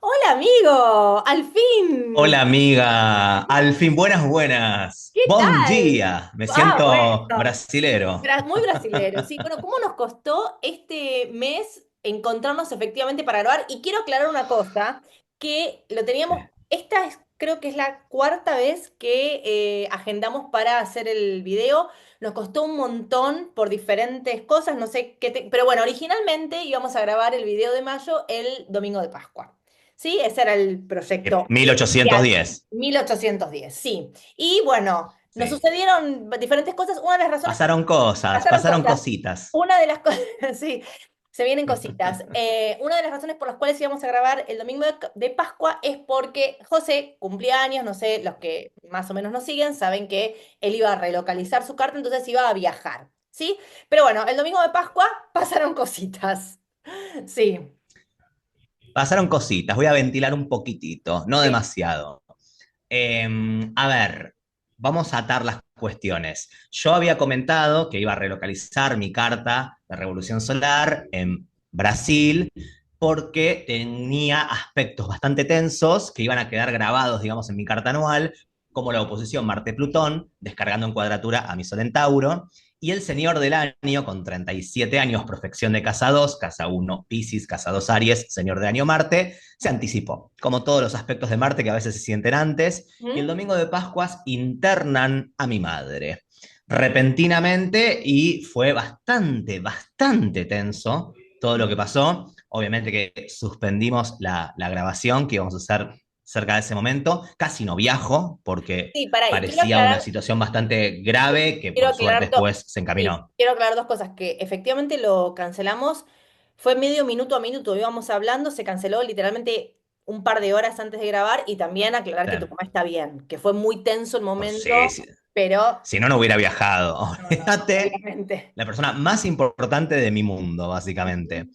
Hola amigo, al fin. Hola amiga, al fin buenas, buenas. ¿Qué Bom tal? dia, me siento Bueno, brasilero. muy brasilero, sí. Bueno, ¿cómo nos costó este mes encontrarnos efectivamente para grabar? Y quiero aclarar una cosa, que lo Sí. teníamos, esta es, creo que es la cuarta vez que agendamos para hacer el video. Nos costó un montón por diferentes cosas, no sé qué, pero bueno, originalmente íbamos a grabar el video de mayo el domingo de Pascua. Sí, ese era el proyecto inicial. 1810. 1810, sí. Y bueno, nos Sí. sucedieron diferentes cosas. Una de las razones por Pasaron cosas, pasaron pasaron cosas. cositas. Una de las cosas, sí, se vienen cositas. Una de las razones por las cuales íbamos a grabar el domingo de Pascua es porque José cumplía años, no sé, los que más o menos nos siguen saben que él iba a relocalizar su carta, entonces iba a viajar, ¿sí? Pero bueno, el domingo de Pascua pasaron cositas. Sí, Pasaron cositas, voy a ventilar un poquitito, no sí. demasiado. A ver, vamos a atar las cuestiones. Yo había comentado que iba a relocalizar mi carta de Revolución Solar en Brasil porque tenía aspectos bastante tensos que iban a quedar grabados, digamos, en mi carta anual, como la oposición Marte-Plutón, descargando en cuadratura a mi Sol en Tauro, y el Señor del Año, con 37 años, profección de casa 2, casa 1 Piscis, casa 2 Aries, Señor del Año Marte, se anticipó, como todos los aspectos de Marte que a veces se sienten antes, y el ¿Mm? domingo de Pascuas internan a mi madre repentinamente y fue bastante tenso todo lo que pasó. Obviamente que suspendimos la grabación que íbamos a hacer cerca de ese momento. Casi no viajo porque Sí, para, y parecía una situación bastante grave que quiero por suerte aclarar, después se sí, encaminó. quiero aclarar dos cosas, que efectivamente lo cancelamos, fue medio minuto a minuto, íbamos hablando, se canceló literalmente un par de horas antes de grabar y también aclarar Sí. que tu mamá está bien, que fue muy tenso el Pues sí, momento, sí. pero Si no, no hubiera viajado. no, Olvídate, obviamente. la persona más importante de mi mundo, básicamente,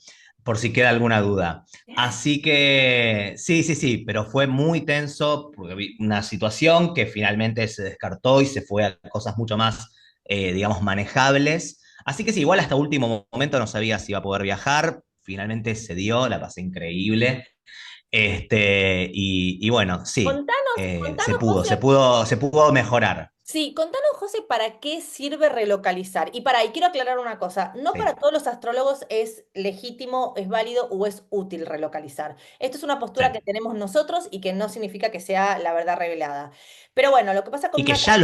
por si queda alguna duda. Así que sí, pero fue muy tenso, porque vi una situación que finalmente se descartó y se fue a cosas mucho más, digamos, manejables. Así que sí, igual hasta último momento no sabía si iba a poder viajar. Finalmente se dio, la pasé increíble. Y bueno, sí, Contanos, José, se pudo mejorar. sí, contanos, José, ¿para qué sirve relocalizar? Y quiero aclarar una cosa, no para Sí, todos los astrólogos es legítimo, es válido o es útil relocalizar. Esto es una sí. postura que tenemos nosotros y que no significa que sea la verdad revelada. Pero bueno, lo que pasa con Y que una ya carta...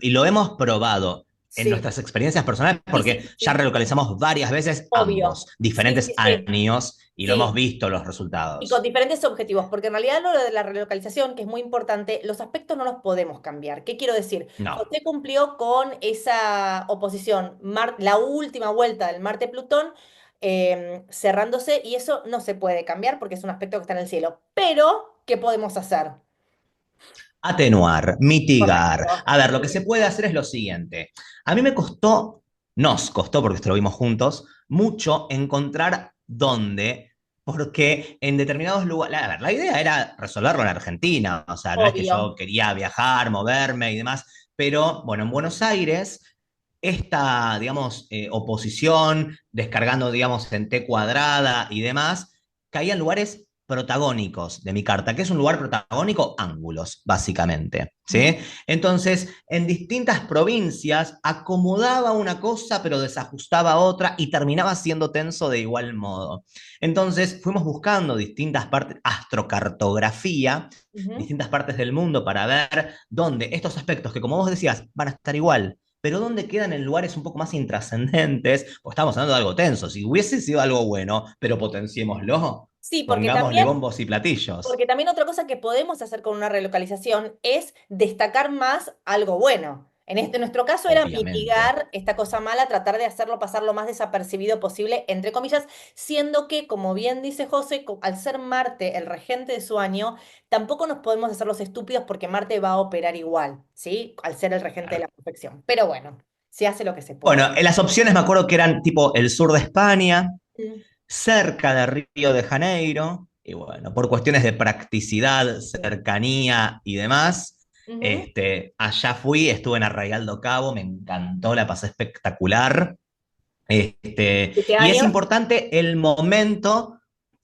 lo hemos probado en Sí, nuestras experiencias personales, sí, porque sí, ya sí, relocalizamos varias veces obvio. ambos, Sí, diferentes sí, sí, años, y lo hemos sí. visto los Y con resultados. diferentes objetivos, porque en realidad lo de la relocalización, que es muy importante, los aspectos no los podemos cambiar. ¿Qué quiero decir? No. José cumplió con esa oposición, la última vuelta del Marte-Plutón, cerrándose, y eso no se puede cambiar porque es un aspecto que está en el cielo. Pero, ¿qué podemos hacer? Atenuar, mitigar. Correcto. A ver, lo que se Sí. puede hacer es lo siguiente. A mí me costó, nos costó, porque esto lo vimos juntos, mucho encontrar dónde, porque en determinados lugares, a ver, la idea era resolverlo en Argentina, o sea, no es que Obvio. yo quería viajar, moverme y demás, pero bueno, en Buenos Aires, esta, digamos, oposición, descargando, digamos, en T cuadrada y demás, caía en lugares protagónicos de mi carta. ¿Qué es un lugar protagónico? Ángulos, básicamente. Ujú. ¿Sí? Entonces, en distintas provincias acomodaba una cosa, pero desajustaba otra y terminaba siendo tenso de igual modo. Entonces, fuimos buscando distintas partes, astrocartografía, Ujú. distintas partes del mundo para ver dónde estos aspectos que, como vos decías, van a estar igual, pero dónde quedan en lugares un poco más intrascendentes, pues estamos hablando de algo tenso. Si hubiese sido algo bueno, pero potenciémoslo, Sí, pongámosle bombos y platillos. porque también otra cosa que podemos hacer con una relocalización es destacar más algo bueno. En nuestro caso era Obviamente. mitigar esta cosa mala, tratar de hacerlo pasar lo más desapercibido posible, entre comillas, siendo que, como bien dice José, al ser Marte el regente de su año, tampoco nos podemos hacer los estúpidos porque Marte va a operar igual, ¿sí? Al ser el regente de Claro. la perfección. Pero bueno, se hace lo que se puede. Bueno, en las opciones me acuerdo que eran tipo el sur de España, Mm, cerca de Río de Janeiro, y bueno, por cuestiones de practicidad, sí. cercanía y demás, Ujú. allá fui, estuve en Arraial do Cabo, me encantó, la pasé espectacular. ¿7 Y es años? importante el momento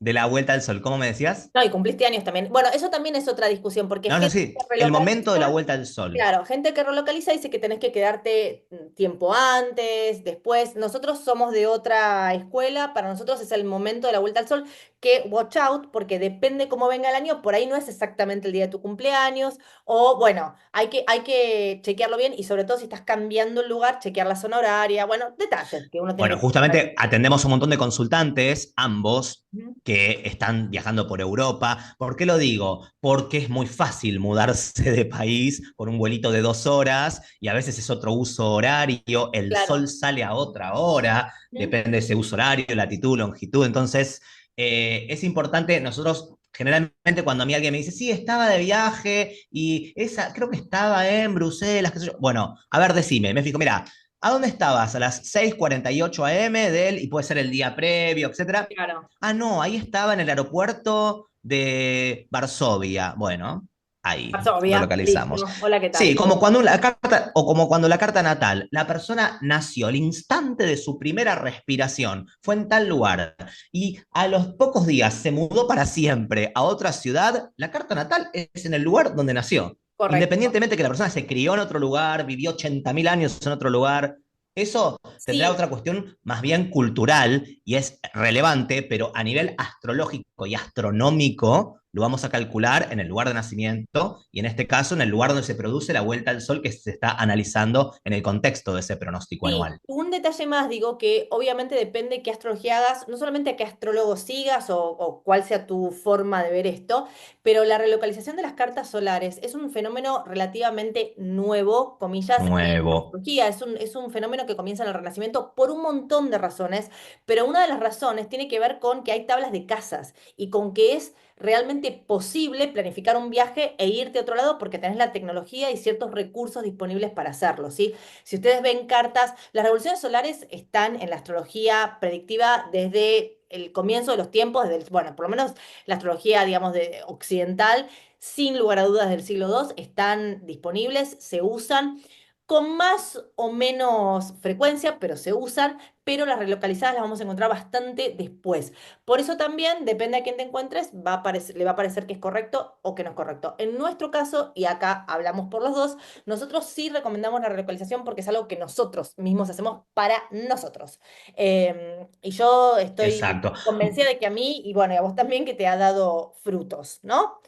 de la vuelta al sol, ¿cómo me decías? No, y cumpliste años también. Bueno, eso también es otra discusión, porque No, no, gente sí, que el momento de la relocaliza. vuelta al sol. Claro, gente que relocaliza dice que tenés que quedarte tiempo antes, después. Nosotros somos de otra escuela, para nosotros es el momento de la vuelta al sol, que watch out, porque depende cómo venga el año, por ahí no es exactamente el día de tu cumpleaños, o bueno, hay que chequearlo bien y sobre todo si estás cambiando el lugar, chequear la zona horaria, bueno, detalles que uno tiene Bueno, que chequear. justamente atendemos un montón de consultantes, ambos, Ujú. que están viajando por Europa. ¿Por qué lo digo? Porque es muy fácil mudarse de país por un vuelito de 2 horas y a veces es otro uso horario, el Claro. sol sale a otra hora, Ujú. depende de ese uso horario, latitud, longitud. Entonces, es importante, nosotros generalmente cuando a mí alguien me dice, sí, estaba de viaje y esa, creo que estaba en Bruselas, qué sé yo. Bueno, a ver, decime, me fijo, mira, ¿a dónde estabas? A las 6:48 AM del, y puede ser el día previo, etcétera. Claro. Ah, no, ahí estaba en el aeropuerto de Varsovia. Bueno, ahí lo Varsovia, localizamos. listo. Hola, ¿qué Sí, tal? como cuando la carta, o como cuando la carta natal, la persona nació, el instante de su primera respiración fue en tal lugar y a los pocos días se mudó para siempre a otra ciudad, la carta natal es en el lugar donde nació. Correcto. Independientemente que la persona se crió en otro lugar, vivió 80.000 años en otro lugar, eso tendrá Sí. otra cuestión más bien cultural y es relevante, pero a nivel astrológico y astronómico lo vamos a calcular en el lugar de nacimiento y en este caso en el lugar donde se produce la vuelta al sol que se está analizando en el contexto de ese pronóstico Sí, anual. un detalle más, digo que obviamente depende qué astrología hagas, no solamente a qué astrólogo sigas o cuál sea tu forma de ver esto, pero la relocalización de las cartas solares es un fenómeno relativamente nuevo, comillas, en Nuevo. astrología. Es un fenómeno que comienza en el Renacimiento por un montón de razones, pero una de las razones tiene que ver con que hay tablas de casas y con que es realmente posible planificar un viaje e irte a otro lado porque tenés la tecnología y ciertos recursos disponibles para hacerlo, ¿sí? Si ustedes ven cartas, las revoluciones solares están en la astrología predictiva desde el comienzo de los tiempos, bueno, por lo menos la astrología, digamos, de occidental, sin lugar a dudas del siglo II, están disponibles, se usan con más o menos frecuencia, pero se usan, pero las relocalizadas las vamos a encontrar bastante después. Por eso también, depende a quién te encuentres, le va a parecer que es correcto o que no es correcto. En nuestro caso, y acá hablamos por los dos, nosotros sí recomendamos la relocalización porque es algo que nosotros mismos hacemos para nosotros. Y yo estoy Exacto. convencida de que a mí, y bueno, y a vos también, que te ha dado frutos, ¿no?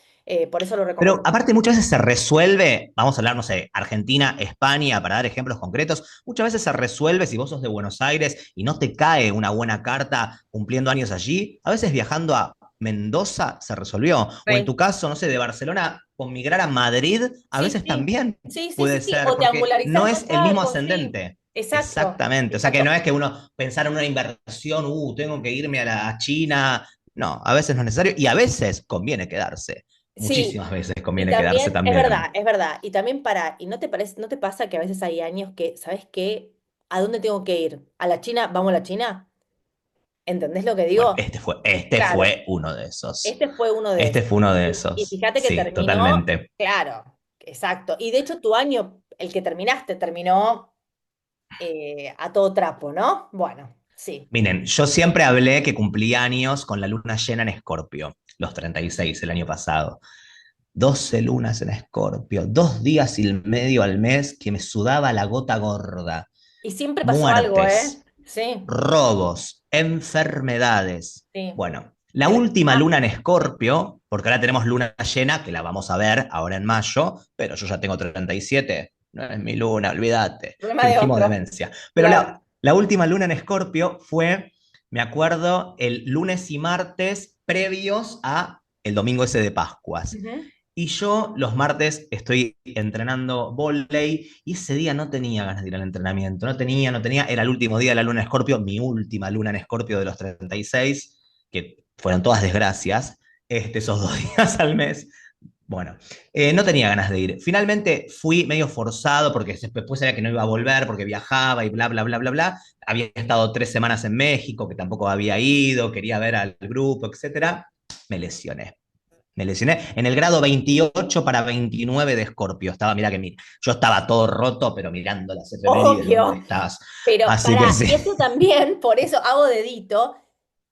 Por eso lo Pero recomendamos. aparte muchas veces se resuelve, vamos a hablar, no sé, Argentina, España, para dar ejemplos concretos, muchas veces se resuelve si vos sos de Buenos Aires y no te cae una buena carta cumpliendo años allí, a veces viajando a Mendoza se resolvió, o en Sí, tu caso, no sé, de Barcelona con migrar a Madrid, a sí, veces sí, también sí, sí, sí, puede sí. ser, O te porque no angularizás es dos el mismo barcos, sí. ascendente. Exacto, Exactamente, o sea que no exacto. es que uno pensar en una inversión, tengo que irme a la China, no, a veces no es necesario y a veces conviene quedarse. Sí, Muchísimas veces y conviene quedarse también, es verdad, también. es verdad. Y también ¿y no te parece, no te pasa que a veces hay años que, ¿sabes qué? ¿A dónde tengo que ir? ¿A la China? ¿Vamos a la China? ¿Entendés lo que Bueno, digo? este Claro, fue uno de esos. este fue uno de Este esos. fue uno de Y esos. fíjate que Sí, terminó, totalmente. claro, exacto. Y de hecho tu año, el que terminaste, terminó a todo trapo, ¿no? Bueno, sí. Miren, yo siempre hablé que cumplí años con la luna llena en Escorpio, los 36 el año pasado. 12 lunas en Escorpio, 2 días y medio al mes que me sudaba la gota gorda. Y siempre pasó algo, ¿eh? Muertes, Sí, robos, enfermedades. sí. Bueno, la Te última luna lastimaste. en Escorpio, porque ahora tenemos luna llena, que la vamos a ver ahora en mayo, pero yo ya tengo 37, no es mi luna, olvídate, Problema de fingimos otro. demencia. Pero Claro. la última luna en Escorpio fue, me acuerdo, el lunes y martes previos a el domingo ese de Pascuas. Ujú. Y yo los martes estoy entrenando vóley y ese día no tenía ganas de ir al entrenamiento, no tenía, era el último día de la luna en Escorpio, mi última luna en Escorpio de los 36, que fueron todas desgracias, esos 2 días al mes. Bueno, no tenía ganas de ir. Finalmente fui medio forzado porque después sabía que no iba a volver porque viajaba y bla, bla, bla, bla, bla. Había estado 3 semanas en México, que tampoco había ido, quería ver al grupo, etcétera. Me lesioné. Me lesioné en el grado 28 para 29 de Escorpio. Mira que yo estaba todo roto, pero mirando las efemérides, ¿dónde Obvio. estás? Pero Así que para, sí. y eso también, por eso hago dedito.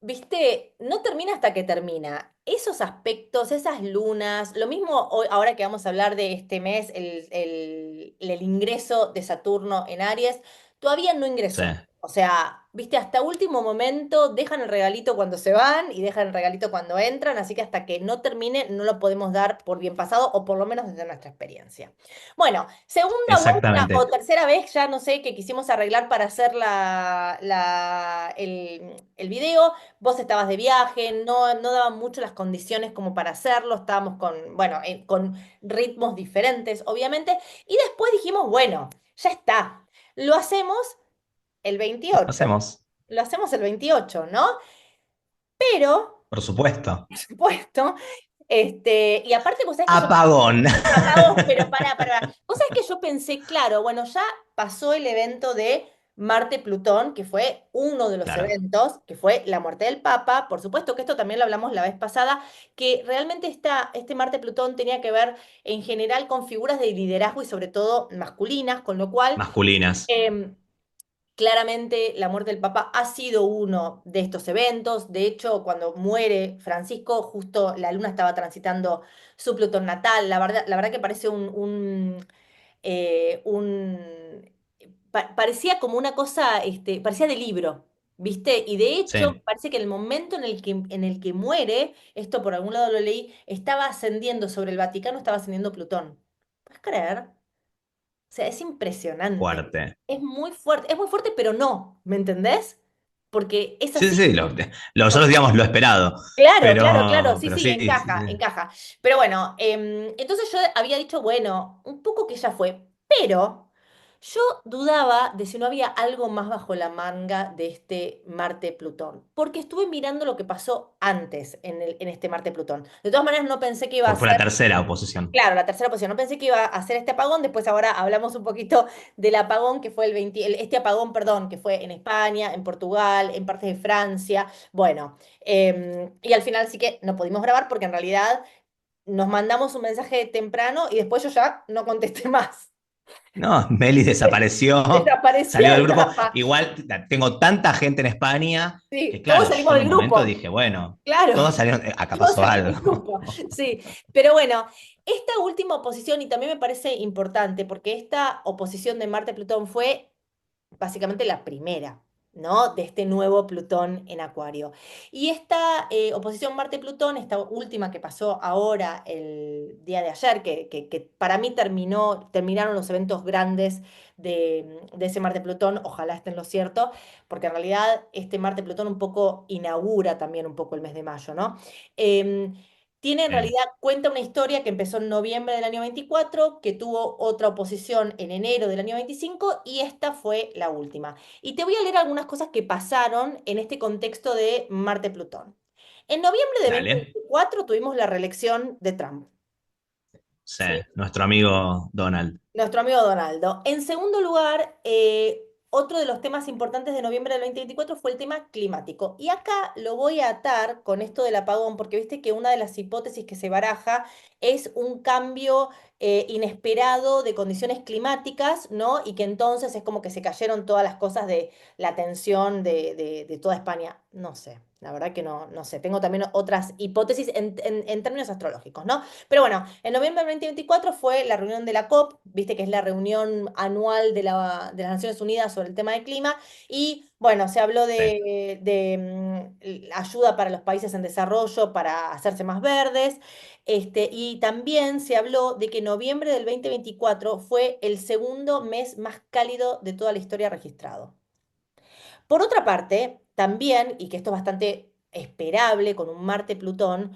viste, no termina hasta que termina. Esos aspectos, esas lunas, lo mismo hoy, ahora que vamos a hablar de este mes, el ingreso de Saturno en Aries, todavía no Sí, ingresó. O sea, viste, hasta último momento dejan el regalito cuando se van y dejan el regalito cuando entran, así que hasta que no termine no lo podemos dar por bien pasado o por lo menos desde nuestra experiencia. Bueno, segunda vuelta o exactamente. tercera vez, ya no sé, que quisimos arreglar para hacer el video. Vos estabas de viaje, no daban mucho las condiciones como para hacerlo, estábamos con, bueno, con ritmos diferentes, obviamente, y después dijimos, bueno, ya está, lo hacemos el Lo 28, hacemos, lo hacemos el 28, ¿no? Pero, por supuesto. por supuesto, y aparte, vos sabés que yo Apagón. apagón, pero para. Vos sabés que yo pensé, claro, bueno, ya pasó el evento de Marte-Plutón, que fue uno de los Claro, eventos, que fue la muerte del Papa. Por supuesto que esto también lo hablamos la vez pasada, que realmente este Marte-Plutón tenía que ver en general con figuras de liderazgo y sobre todo masculinas, con lo cual masculinas. em, claramente la muerte del Papa ha sido uno de estos eventos. De hecho, cuando muere Francisco, justo la luna estaba transitando su Plutón natal. La verdad que parece parecía como una cosa, parecía de libro, ¿viste? Y de hecho, Sí, parece que el momento en el que muere, esto por algún lado lo leí, estaba ascendiendo sobre el Vaticano, estaba ascendiendo Plutón. ¿Puedes creer? O sea, es impresionante. fuerte. Es muy fuerte, pero no, ¿me entendés? Porque es Sí, así. sí, nosotros digamos lo esperado, Claro, claro, claro, sí, pero sí, sí, encaja, sí. encaja. Pero bueno, entonces yo había dicho, bueno, un poco que ya fue, pero yo dudaba de si no había algo más bajo la manga de este Marte-Plutón, porque estuve mirando lo que pasó antes en este Marte-Plutón. De todas maneras, no pensé que iba a Porque fue la ser. tercera oposición. Claro, la tercera posición. No pensé que iba a hacer este apagón. Después ahora hablamos un poquito del apagón que fue este apagón, perdón, que fue en España, en Portugal, en partes de Francia. Bueno, y al final sí que no pudimos grabar porque en realidad nos mandamos un mensaje temprano y después yo ya no contesté más. No, Meli desapareció, Desapareció salió del el grupo. Rafa. Igual tengo tanta gente en España que, Sí, todos claro, salimos yo en del un momento grupo. dije, bueno, Claro. todos salieron, acá Todos pasó salimos del algo. grupo, sí. Pero bueno, esta última oposición, y también me parece importante, porque esta oposición de Marte-Plutón fue básicamente la primera, ¿no? De este nuevo Plutón en Acuario. Y esta oposición Marte-Plutón, esta última que pasó ahora el día de ayer, que para mí terminaron los eventos grandes de ese Marte-Plutón, ojalá estén lo cierto, porque en realidad este Marte-Plutón un poco inaugura también un poco el mes de mayo, ¿no? Em, Tiene en Sí, realidad, cuenta una historia que empezó en noviembre del año 24, que tuvo otra oposición en enero del año 25 y esta fue la última. Y te voy a leer algunas cosas que pasaron en este contexto de Marte-Plutón. En noviembre de dale. 2024 tuvimos la reelección de Trump. Sí, ¿Sí? nuestro amigo Donald. Nuestro amigo Donaldo. En segundo lugar, otro de los temas importantes de noviembre del 2024 fue el tema climático. Y acá lo voy a atar con esto del apagón, porque viste que una de las hipótesis que se baraja es un cambio inesperado de condiciones climáticas, ¿no? Y que entonces es como que se cayeron todas las cosas de la tensión de toda España. No sé, la verdad que no sé. Tengo también otras hipótesis en términos astrológicos, ¿no? Pero bueno, en noviembre del 2024 fue la reunión de la COP, viste que es la reunión anual de las Naciones Unidas sobre el tema del clima, y bueno, se habló Sí, de ayuda para los países en desarrollo para hacerse más verdes, y también se habló de que noviembre del 2024 fue el segundo mes más cálido de toda la historia registrado. Por otra parte, también, y que esto es bastante esperable con un Marte-Plutón,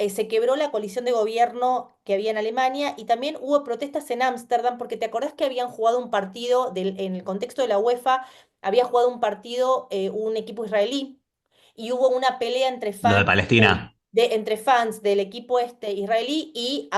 se quebró la coalición de gobierno que había en Alemania y también hubo protestas en Ámsterdam porque te acordás que habían jugado un partido en el contexto de la UEFA, había jugado un partido un equipo israelí y hubo una pelea entre lo de fans Palestina. entre fans del equipo israelí y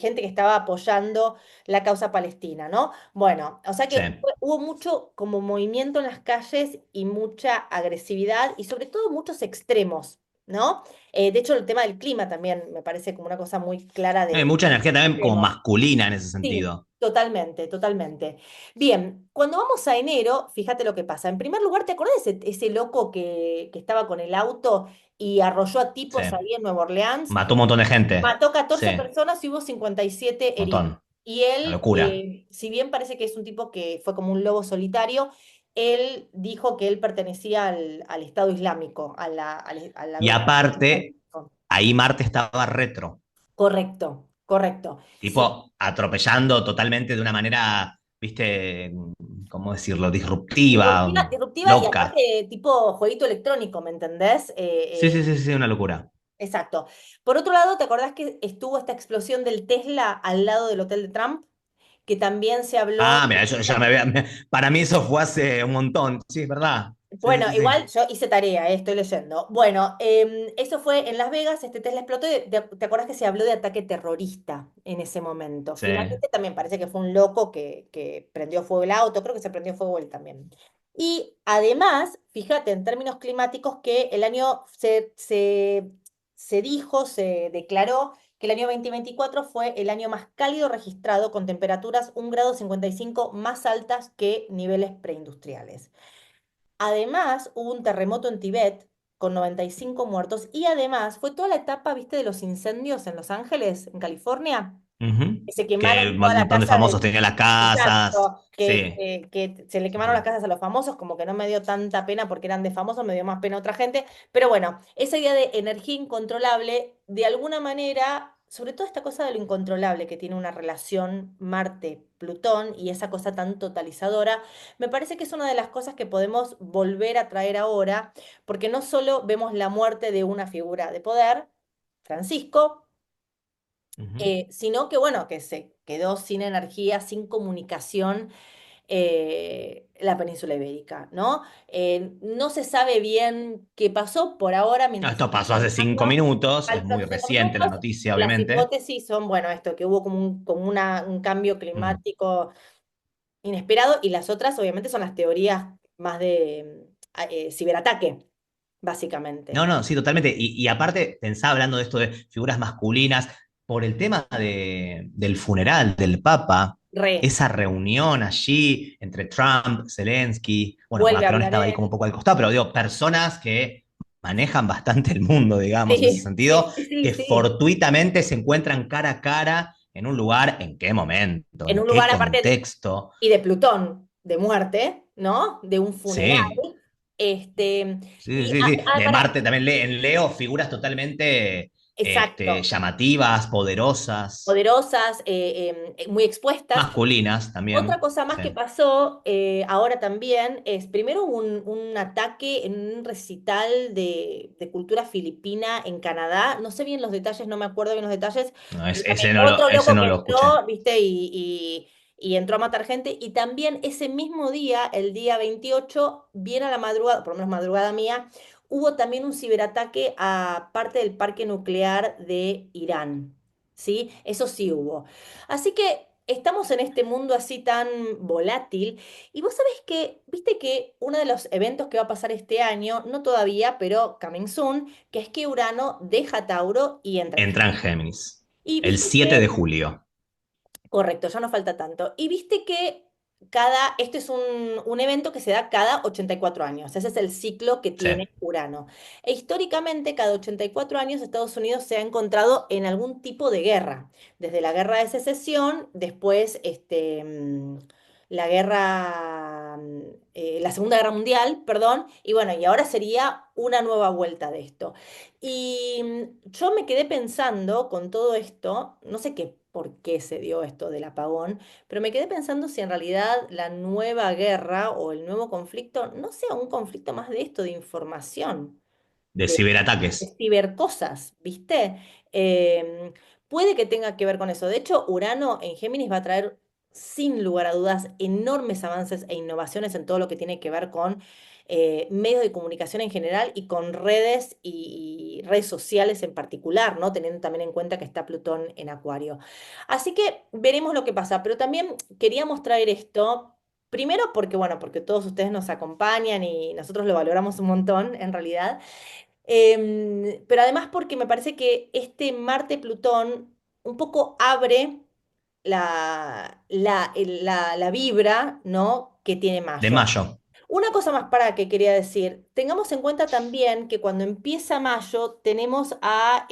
gente que estaba apoyando la causa palestina, ¿no? Bueno, o sea Sí, que hubo mucho como movimiento en las calles y mucha agresividad y sobre todo muchos extremos. ¿no? De hecho, el tema del clima también me parece como una cosa muy clara Hay de mucha energía también como extremos. masculina en ese Sí, sentido. totalmente, totalmente. Bien, cuando vamos a enero, fíjate lo que pasa. En primer lugar, ¿te acordás de ese loco que estaba con el auto y arrolló a Sí. tipos ahí en Nueva Orleans? Mató un montón de gente. Mató Sí, 14 un personas y hubo 57 heridos. montón. Y Una él, locura. si bien parece que es un tipo que fue como un lobo solitario, él dijo que él pertenecía al Estado Islámico, a la Y agrupación aparte, islámica. ahí Marte estaba retro. Correcto, correcto. Sí. Tipo, atropellando totalmente de una manera, viste, ¿cómo decirlo? Disruptiva, Disruptiva, disruptiva y loca. aparte tipo jueguito electrónico, ¿me entendés? Sí, sí, sí, sí, una locura. Exacto. Por otro lado, ¿te acordás que estuvo esta explosión del Tesla al lado del hotel de Trump? Que también se habló. Ah, mira, eso ya para mí eso fue hace un montón. Sí, es verdad. Sí, sí, Bueno, sí, sí. igual yo hice tarea, estoy leyendo. Bueno, eso fue en Las Vegas, este Tesla explotó y te acordás que se habló de ataque terrorista en ese momento. Sí. Finalmente también parece que fue un loco que prendió fuego el auto, creo que se prendió fuego él también. Y además, fíjate en términos climáticos que el año se dijo, se declaró que el año 2024 fue el año más cálido registrado con temperaturas 1,55 grados más altas que niveles preindustriales. Además, hubo un terremoto en Tibet con 95 muertos y además fue toda la etapa, ¿viste?, de los incendios en Los Ángeles, en California, Ujú. que se Que quemaron un toda la montón de casa famosos de. tenían las casas. Exacto, que, Sí, que se le sí, quemaron las sí. casas a los famosos, como que no me dio tanta pena porque eran de famosos, me dio más pena a otra gente. Pero bueno, esa idea de energía incontrolable, de alguna manera, sobre todo esta cosa de lo incontrolable que tiene una relación Marte-Plutón y esa cosa tan totalizadora, me parece que es una de las cosas que podemos volver a traer ahora, porque no solo vemos la muerte de una figura de poder, Francisco, Ujú. sino que bueno, que se quedó sin energía, sin comunicación la península ibérica, ¿no? No se sabe bien qué pasó por ahora No, mientras esto estamos pasó hace cinco hablando. minutos, es Faltan muy 5 minutos. reciente la noticia, Las obviamente. hipótesis son, bueno, esto, que hubo como un cambio Mm. climático inesperado y las otras obviamente son las teorías más de ciberataque, básicamente. No, no, sí, totalmente. Y aparte, pensaba hablando de esto de figuras masculinas, por el tema del funeral del Papa, Re, esa reunión allí entre Trump, Zelensky, bueno, vuelve a Macron hablar estaba ahí como un él. poco al costado, pero digo, personas que manejan bastante el mundo, digamos, en ese Sí, sí, sentido, sí, sí, que sí. fortuitamente se encuentran cara a cara en un lugar, ¿en qué momento? En ¿En un qué lugar aparte contexto? y de Plutón, de muerte, ¿no? De un funeral. Sí. Este, Sí, y sí, sí. De para, Marte también en Leo figuras totalmente exacto, llamativas, poderosas, poderosas, muy expuestas. masculinas Otra también. cosa más Sí. que pasó ahora también es, primero un ataque en un recital de cultura filipina en Canadá. No sé bien los detalles, no me acuerdo bien los detalles, No, pero también otro ese loco no que lo escuché. entró, ¿viste? Y entró a matar gente. Y también ese mismo día, el día 28 bien a la madrugada, por lo menos madrugada mía, hubo también un ciberataque a parte del parque nuclear de Irán. ¿Sí? Eso sí hubo. Así que estamos en este mundo así tan volátil. Y vos sabés que, viste que uno de los eventos que va a pasar este año, no todavía, pero coming soon, que es que Urano deja Tauro y entra en Entra en Géminis. Géminis. Y El viste 7 que de julio. correcto, ya no falta tanto. Y viste que este es un evento que se da cada 84 años. Ese es el ciclo que Sí. tiene Urano. E históricamente, cada 84 años, Estados Unidos se ha encontrado en algún tipo de guerra. Desde la guerra de secesión, después la Segunda Guerra Mundial, perdón, y bueno, y ahora sería una nueva vuelta de esto. Y yo me quedé pensando con todo esto, no sé por qué se dio esto del apagón, pero me quedé pensando si en realidad la nueva guerra o el nuevo conflicto no sea un conflicto más de esto, de información, De de, de ciberataques. cibercosas, ¿viste? Em, Puede que tenga que ver con eso. De hecho, Urano en Géminis va a traer, sin lugar a dudas, enormes avances e innovaciones en todo lo que tiene que ver con medios de comunicación en general y con redes y redes sociales en particular, ¿no? Teniendo también en cuenta que está Plutón en Acuario. Así que veremos lo que pasa, pero también queríamos traer esto. Primero porque, bueno, porque todos ustedes nos acompañan y nosotros lo valoramos un montón, en realidad. Pero además porque me parece que este Marte-Plutón un poco abre la vibra, ¿no? que tiene De Mayo. mayo, Una cosa más para que quería decir, tengamos en cuenta también que cuando empieza Mayo tenemos a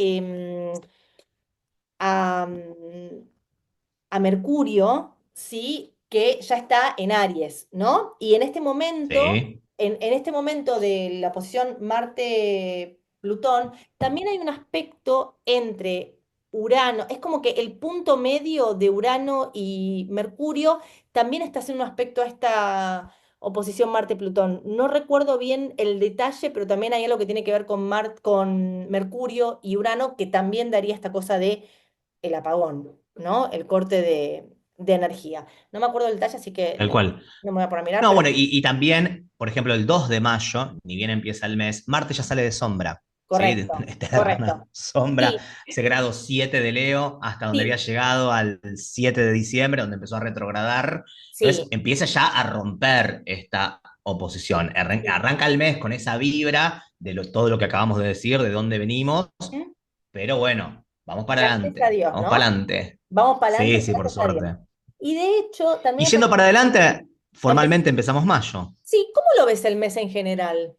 a Mercurio, ¿sí? Que ya está en Aries, ¿no? Y sí, en este momento de la posición Marte-Plutón, también hay un aspecto entre Urano, es como que el punto medio de Urano y Mercurio también está haciendo un aspecto a esta oposición Marte-Plutón. No recuerdo bien el detalle, pero también hay algo que tiene que ver con Mercurio y Urano, que también daría esta cosa de el apagón, ¿no? El corte de energía. No me acuerdo del detalle, así que tal cual. no me voy a poner a mirar, No, pero bueno, y también, por ejemplo, el 2 de mayo, ni bien empieza el mes, Marte ya sale de sombra, ¿sí? correcto, Eterna correcto. sombra, Sí, ese grado 7 de Leo, hasta donde había sí, llegado al 7 de diciembre, donde empezó a retrogradar. Entonces sí, empieza ya a romper esta oposición. sí. Arranca el mes con esa vibra de todo lo que acabamos de decir, de dónde venimos, ¿Mm? pero bueno, vamos para Gracias a adelante, Dios, vamos para ¿no? adelante. Vamos para Sí, adelante, sí, por gracias a Dios. suerte. Y de hecho, Y también yendo para adelante, empe- formalmente empezamos mayo. sí, ¿cómo lo ves el mes en general?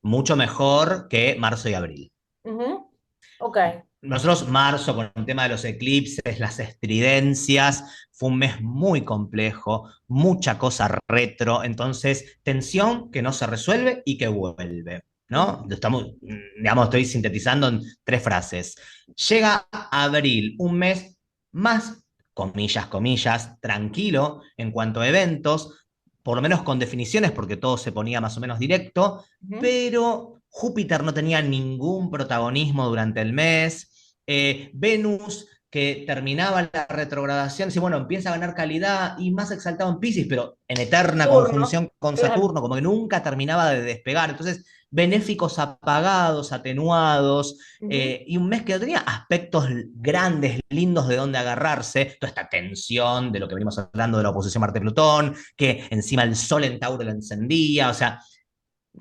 Mucho mejor que marzo y abril. Ujú. Ok. Nosotros, marzo, con el tema de los eclipses, las estridencias, fue un mes muy complejo, mucha cosa retro, entonces tensión que no se resuelve y que vuelve, ¿no? Ujú, Estamos, digamos, estoy sintetizando en tres frases. Llega abril, un mes más, comillas, comillas, tranquilo en cuanto a eventos, por lo menos con definiciones, porque todo se ponía más o menos directo, ujú. pero Júpiter no tenía ningún protagonismo durante el mes. Venus, que terminaba la retrogradación, y bueno, empieza a ganar calidad y más exaltado en Pisces, pero en eterna Turno, conjunción con claro. Saturno, como que nunca terminaba de despegar. Entonces, benéficos apagados, atenuados, Ujú. y un mes que no tenía aspectos grandes, lindos de donde agarrarse, toda esta tensión de lo que venimos hablando de la oposición Marte-Plutón, que encima el Sol en Tauro lo encendía, o sea,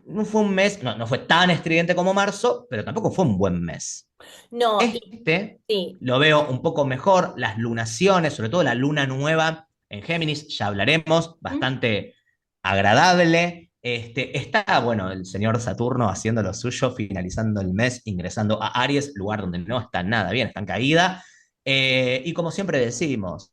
no fue un mes, no fue tan estridente como marzo, pero tampoco fue un buen mes. No, y Este sí. lo veo un poco mejor, las lunaciones, sobre todo la luna nueva en Géminis, ya hablaremos, ¿Mm? bastante agradable. Está, bueno, el señor Saturno haciendo lo suyo, finalizando el mes, ingresando a Aries, lugar donde no está nada bien, está en caída. Y como siempre decimos,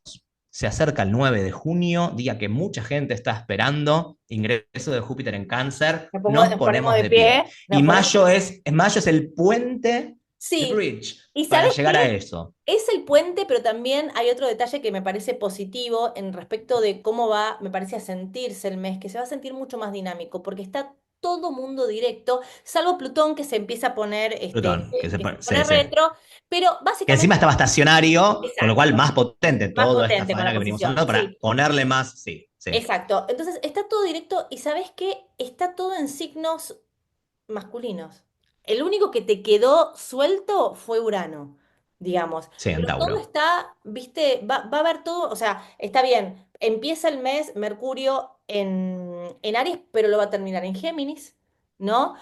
se acerca el 9 de junio, día que mucha gente está esperando, ingreso de Júpiter en Cáncer, nos Nos ponemos ponemos de de pie. pie, nos Y ponemos. mayo es el puente, el Sí. bridge, ¿Y para sabes llegar a qué? eso. Es el puente, pero también hay otro detalle que me parece positivo en respecto de cómo va, me parece, a sentirse el mes, que se va a sentir mucho más dinámico, porque está todo mundo directo, salvo Plutón que se empieza a poner, Plutón, que se sí, pone sí. retro, pero Que encima básicamente, estaba estacionario, con lo cual exacto, más potente más toda esta potente con faena la que venimos posición, hablando para sí. ponerle más, sí, sí. Exacto. Entonces está todo directo y ¿sabes qué? Está todo en signos masculinos. El único que te quedó suelto fue Urano, digamos. Sí, en Pero todo Tauro. está, viste, va a haber todo, o sea, está bien. Empieza el mes Mercurio en Aries, pero lo va a terminar en Géminis, ¿no?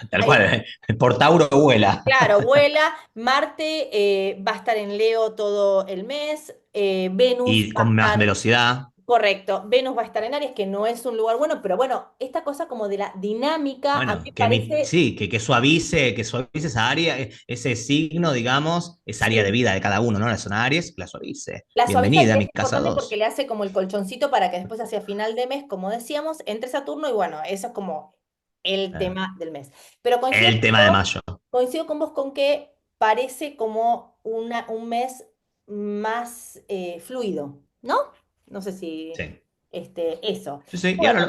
Tal Hay- cual, por Tauro vuela. claro, vuela. Marte va a estar en Leo todo el mes. Venus Y va a con más estar. velocidad. Correcto, Venus va a estar en Aries, que no es un lugar bueno, pero bueno, esta cosa como de la dinámica, a mí Bueno, me parece, sí, que suavice esa área, ese signo, digamos, esa área de sí, vida de cada uno, ¿no? La zona Aries, la suavice. la suaviza Bienvenida a y es mi casa importante porque 2. le hace como el colchoncito para que después hacia final de mes, como decíamos, entre Saturno y bueno, eso es como el tema del mes. Pero El tema de mayo. coincido con vos con que parece como un mes más fluido, ¿no? No sé si Sí. eso. Sí, sí. Y, Bueno,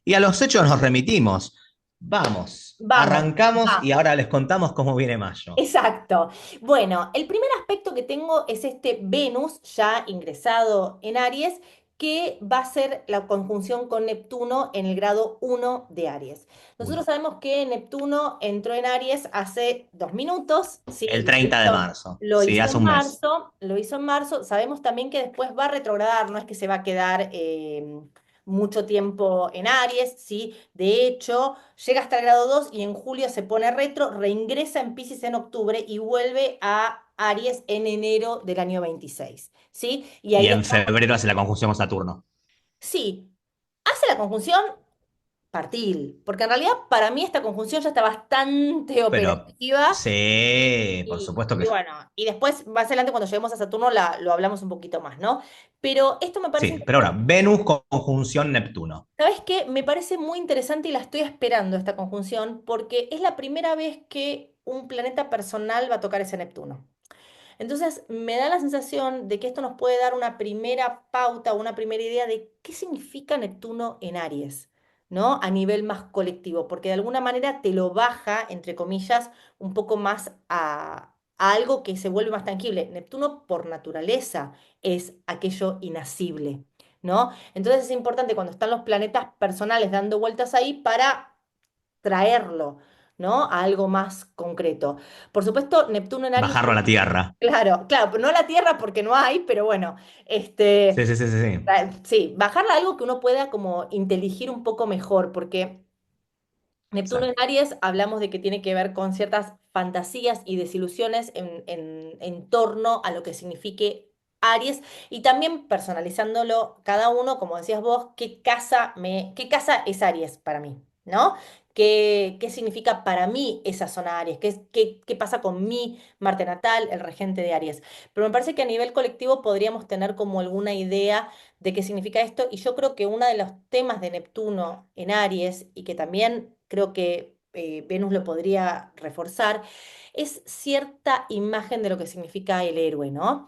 y a los hechos nos remitimos. Vamos, vamos. arrancamos y Va. ahora les contamos cómo viene mayo. Exacto. Bueno, el primer aspecto que tengo es este Venus ya ingresado en Aries, que va a ser la conjunción con Neptuno en el grado 1 de Aries. Nosotros Uno. sabemos que Neptuno entró en Aries hace 2 minutos, sí, El 30 de marzo. lo Sí, hizo hace en un mes. marzo, lo hizo en marzo. Sabemos también que después va a retrogradar, no es que se va a quedar mucho tiempo en Aries, ¿sí? De hecho, llega hasta el grado 2 y en julio se pone retro, reingresa en Piscis en octubre y vuelve a Aries en enero del año 26, ¿sí? Y Y ahí en está. febrero hace la conjunción con Saturno. Sí, hace la conjunción partil, porque en realidad para mí esta conjunción ya está bastante Pero operativa. sí, por Y, supuesto y que bueno, y después más adelante cuando lleguemos a Saturno lo hablamos un poquito más, ¿no? Pero esto me parece sí. Pero ahora, interesante. Venus conjunción Neptuno. ¿Sabes qué? Me parece muy interesante y la estoy esperando esta conjunción porque es la primera vez que un planeta personal va a tocar ese Neptuno. Entonces, me da la sensación de que esto nos puede dar una primera pauta, una primera idea de qué significa Neptuno en Aries, ¿no? A nivel más colectivo, porque de alguna manera te lo baja, entre comillas, un poco más a algo que se vuelve más tangible. Neptuno, por naturaleza, es aquello inasible, ¿no? Entonces es importante cuando están los planetas personales dando vueltas ahí para traerlo, ¿no? A algo más concreto. Por supuesto, Neptuno en Aries. Bajarlo a la Tierra. Claro, claro, pero no la Tierra porque no hay, pero bueno, Sí, sí, sí, sí, sí. sí, bajarla a algo que uno pueda como inteligir un poco mejor, porque Neptuno en Exacto. Aries hablamos de que tiene que ver con ciertas fantasías y desilusiones en torno a lo que signifique Aries y también personalizándolo cada uno, como decías vos, qué casa es Aries para mí, ¿no? ¿Qué significa para mí esa zona Aries? ¿Qué pasa con mi Marte natal, el regente de Aries? Pero me parece que a nivel colectivo podríamos tener como alguna idea de qué significa esto. Y yo creo que uno de los temas de Neptuno en Aries, y que también creo que Venus lo podría reforzar, es cierta imagen de lo que significa el héroe, ¿no?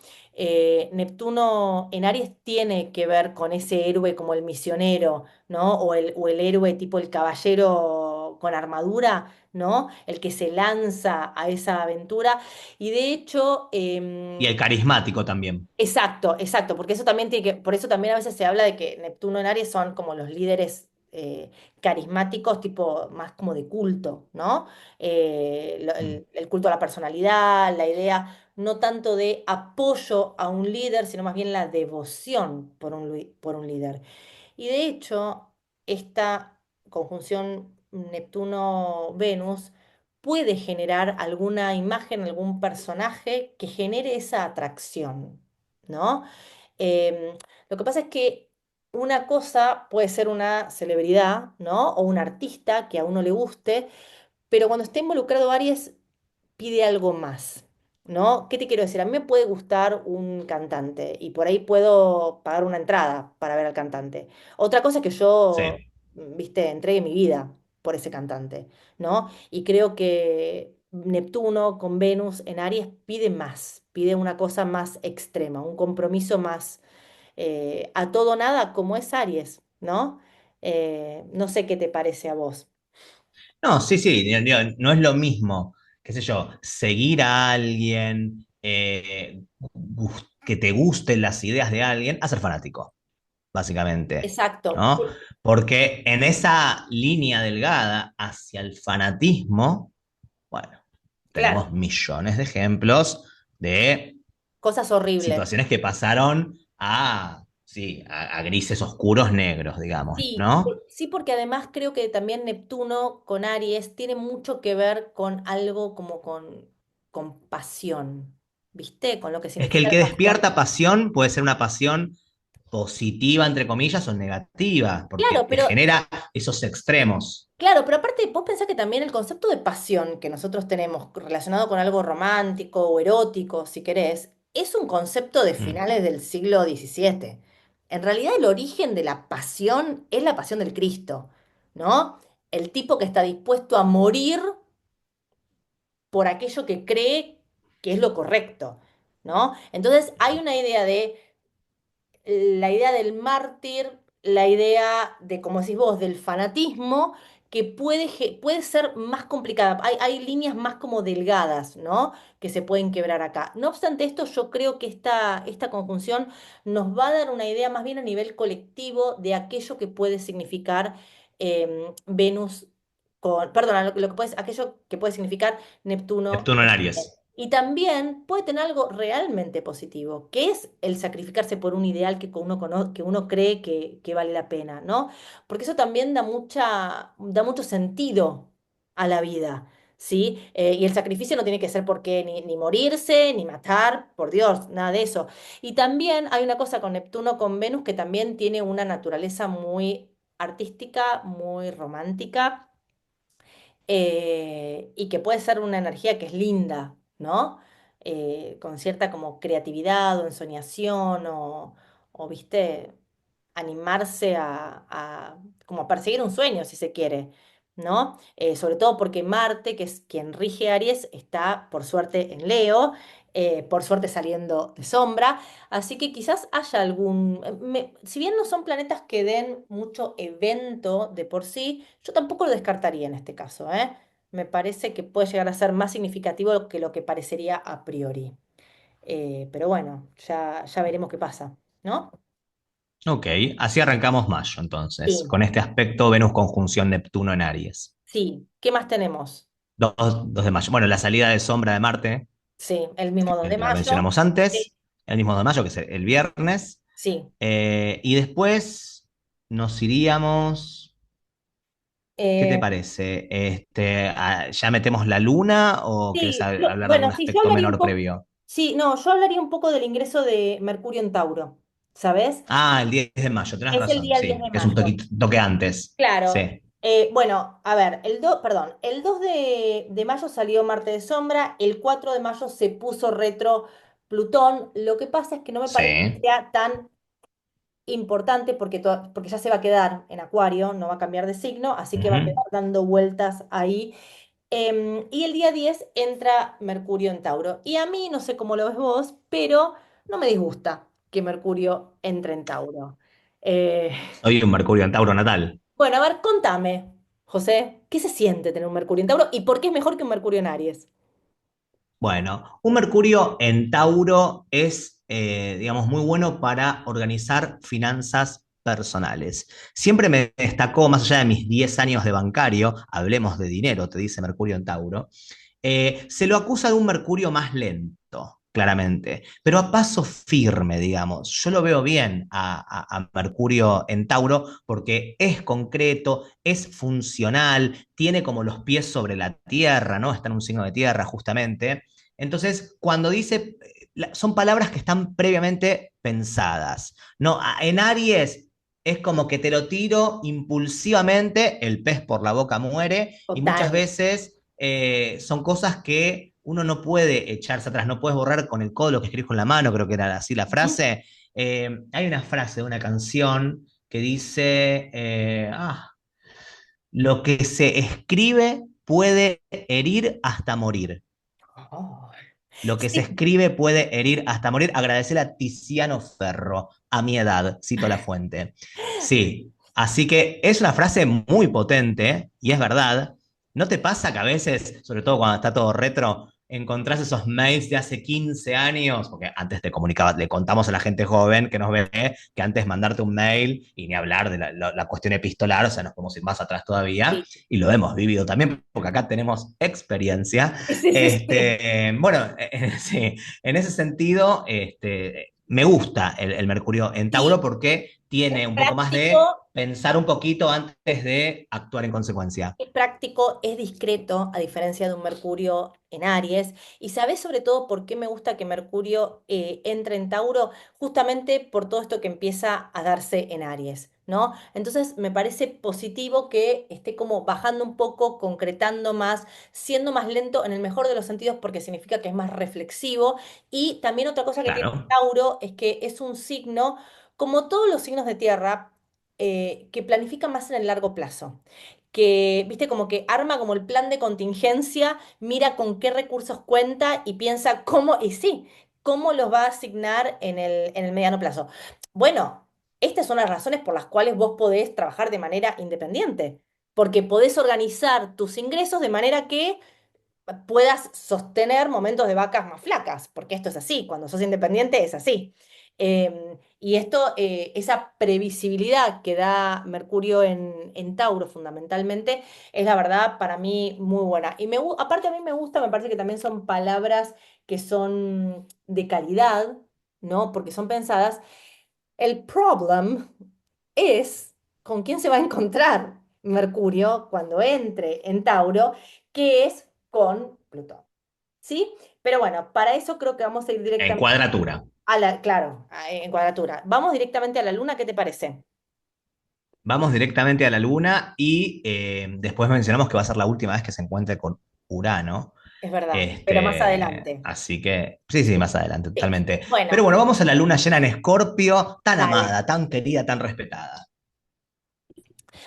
Neptuno en Aries tiene que ver con ese héroe como el misionero, ¿no? O el héroe tipo el caballero con armadura, ¿no? El que se lanza a esa aventura. Y de hecho, Y el carismático también. exacto, exacto, porque eso también tiene que, por eso también a veces se habla de que Neptuno en Aries son como los líderes carismáticos, tipo más como de culto, ¿no? Mm. El culto a la personalidad, la idea no tanto de apoyo a un líder, sino más bien la devoción por un líder. Y de hecho, esta conjunción Neptuno-Venus puede generar alguna imagen, algún personaje que genere esa atracción, ¿no? Lo que pasa es que una cosa puede ser una celebridad, ¿no? O un artista que a uno le guste, pero cuando está involucrado Aries, pide algo más, ¿no? ¿Qué te quiero decir? A mí me puede gustar un cantante y por ahí puedo pagar una entrada para ver al cantante. Otra cosa es que yo, Sí. viste, entregue mi vida por ese cantante, ¿no? Y creo que Neptuno con Venus en Aries pide más, pide una cosa más extrema, un compromiso más a todo o nada como es Aries, ¿no? No sé qué te parece a vos. No, sí, sí, no es lo mismo, qué sé yo, seguir a alguien, que te gusten las ideas de alguien, a ser fanático, básicamente, Exacto. ¿no? Porque en esa línea delgada hacia el fanatismo, bueno, Claro, tenemos millones de ejemplos de cosas horribles. situaciones que pasaron a, sí, a grises oscuros negros, digamos, Sí, ¿no? sí, porque además creo que también Neptuno con Aries tiene mucho que ver con algo como con pasión, ¿viste? Con lo que Es que significa el la que pasión. despierta pasión puede ser una pasión positiva, entre comillas, o negativa, porque Claro, te pero genera esos extremos. claro, pero aparte vos pensás que también el concepto de pasión que nosotros tenemos relacionado con algo romántico o erótico, si querés, es un concepto de Mm. finales del siglo XVII. En realidad el origen de la pasión es la pasión del Cristo, ¿no? El tipo que está dispuesto a morir por aquello que cree que es lo correcto, ¿no? Entonces hay una idea de la idea del mártir, la idea de, como decís vos, del fanatismo, que puede ser más complicada. Hay líneas más como delgadas, ¿no? Que se pueden quebrar acá. No obstante esto, yo creo que esta conjunción nos va a dar una idea más bien a nivel colectivo de aquello que puede significar Venus perdón, aquello que puede significar Neptuno Neptuno en Aries. Y también puede tener algo realmente positivo, que es el sacrificarse por un ideal que que uno cree que vale la pena, ¿no? Porque eso también da mucho sentido a la vida, ¿sí? Y el sacrificio no tiene que ser porque ni morirse, ni matar, por Dios, nada de eso. Y también hay una cosa con Neptuno, con Venus, que también tiene una naturaleza muy artística, muy romántica, y que puede ser una energía que es linda, ¿no? Con cierta como creatividad o ensoñación o viste, animarse como a perseguir un sueño, si se quiere, ¿no? Sobre todo porque Marte, que es quien rige Aries, está por suerte en Leo, por suerte saliendo de sombra, así que quizás haya si bien no son planetas que den mucho evento de por sí, yo tampoco lo descartaría en este caso, ¿eh? Me parece que puede llegar a ser más significativo que lo que parecería a priori. Pero bueno, ya veremos qué pasa, ¿no? Ok, así arrancamos mayo entonces, Sí, con este aspecto Venus conjunción Neptuno en Aries. sí. ¿Qué más tenemos? 2 de mayo. Bueno, la salida de sombra de Marte, Sí, el mismo 2 de que la mayo. mencionamos Sí, antes, el mismo 2 de mayo, que es el viernes. sí. Y después nos iríamos. ¿Qué te Eh, parece? ¿Ya metemos la luna o querés sí, hablar de bueno, algún sí, yo aspecto hablaría un menor poco. previo? Sí, no, yo hablaría un poco del ingreso de Mercurio en Tauro, ¿sabes? Ah, el 10 de mayo, tenés Es el razón, día 10 sí, de que es un mayo. toque antes. Claro. Sí, Bueno, a ver, perdón, el 2 de mayo salió Marte de Sombra, el 4 de mayo se puso retro Plutón. Lo que pasa es que no me parece que sí. sea tan importante porque ya se va a quedar en Acuario, no va a cambiar de signo, así que va a Ujú. quedar dando vueltas ahí. Y el día 10 entra Mercurio en Tauro. Y a mí, no sé cómo lo ves vos, pero no me disgusta que Mercurio entre en Tauro. Eh, Soy un Mercurio en Tauro natal. bueno, a ver, contame, José, ¿qué se siente tener un Mercurio en Tauro y por qué es mejor que un Mercurio en Aries? Bueno, un Mercurio en Tauro es, digamos, muy bueno para organizar finanzas personales. Siempre me destacó, más allá de mis 10 años de bancario, hablemos de dinero, te dice Mercurio en Tauro, se lo acusa de un Mercurio más lento, claramente, pero a paso firme, digamos. Yo lo veo bien a Mercurio en Tauro porque es concreto, es funcional, tiene como los pies sobre la tierra, ¿no? Está en un signo de tierra, justamente. Entonces, cuando dice, son palabras que están previamente pensadas, ¿no? En Aries es como que te lo tiro impulsivamente, el pez por la boca muere, y muchas Total. veces son cosas que uno no puede echarse atrás, no puedes borrar con el codo lo que escribís con la mano, creo que era así la Ujú. frase. Hay una frase de una canción que dice, lo que se escribe puede herir hasta morir. Oh. Lo que se Sí. escribe puede herir hasta morir. Agradecer a Tiziano Ferro, a mi edad, cito la fuente. Sí, así que es una frase muy potente y es verdad. ¿No te pasa que a veces, sobre todo cuando está todo retro, encontrás esos mails de hace 15 años? Porque antes te comunicaba, le contamos a la gente joven que nos ve que antes mandarte un mail y ni hablar de la cuestión epistolar, o sea, nos podemos ir más atrás todavía Sí, y lo hemos vivido también, porque acá tenemos experiencia. sí, sí, sí. Bueno, sí, en ese sentido, me gusta el Mercurio en Tauro Sí, porque es tiene un poco más de práctico. pensar un poquito antes de actuar en consecuencia. Es práctico, es discreto, a diferencia de un Mercurio en Aries. Y sabes sobre todo por qué me gusta que Mercurio entre en Tauro, justamente por todo esto que empieza a darse en Aries, ¿no? Entonces me parece positivo que esté como bajando un poco, concretando más, siendo más lento en el mejor de los sentidos, porque significa que es más reflexivo. Y también otra cosa que tiene Claro, Tauro es que es un signo, como todos los signos de tierra, que planifica más en el largo plazo, que, viste, como que arma como el plan de contingencia, mira con qué recursos cuenta y piensa cómo, y sí, cómo los va a asignar en el mediano plazo. Bueno, estas son las razones por las cuales vos podés trabajar de manera independiente, porque podés organizar tus ingresos de manera que puedas sostener momentos de vacas más flacas, porque esto es así, cuando sos independiente es así. Y esto, esa previsibilidad que da Mercurio en Tauro fundamentalmente, es la verdad para mí muy buena. Y aparte a mí me gusta, me parece que también son palabras que son de calidad, ¿no? Porque son pensadas. El problem es con quién se va a encontrar Mercurio cuando entre en Tauro, que es con Plutón. ¿Sí? Pero bueno, para eso creo que vamos a ir En directamente cuadratura. a la, claro, en cuadratura. Vamos directamente a la Luna, ¿qué te parece? Vamos directamente a la Luna y después mencionamos que va a ser la última vez que se encuentre con Urano. Es verdad, pero más adelante. Así que, sí, sí, más adelante, Sí. totalmente. Pero Bueno, bueno, vamos a la luna llena en Escorpio, tan dale. amada, tan querida, tan respetada.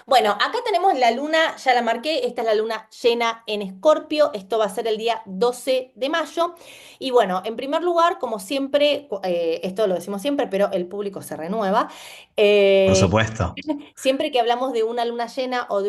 Bueno, acá tenemos la luna, ya la marqué, esta es la luna llena en Escorpio, esto va a ser el día 12 de mayo. Y bueno, en primer lugar, como siempre, esto lo decimos siempre, pero el público se renueva. Por eh, supuesto. Siempre que hablamos de una luna llena o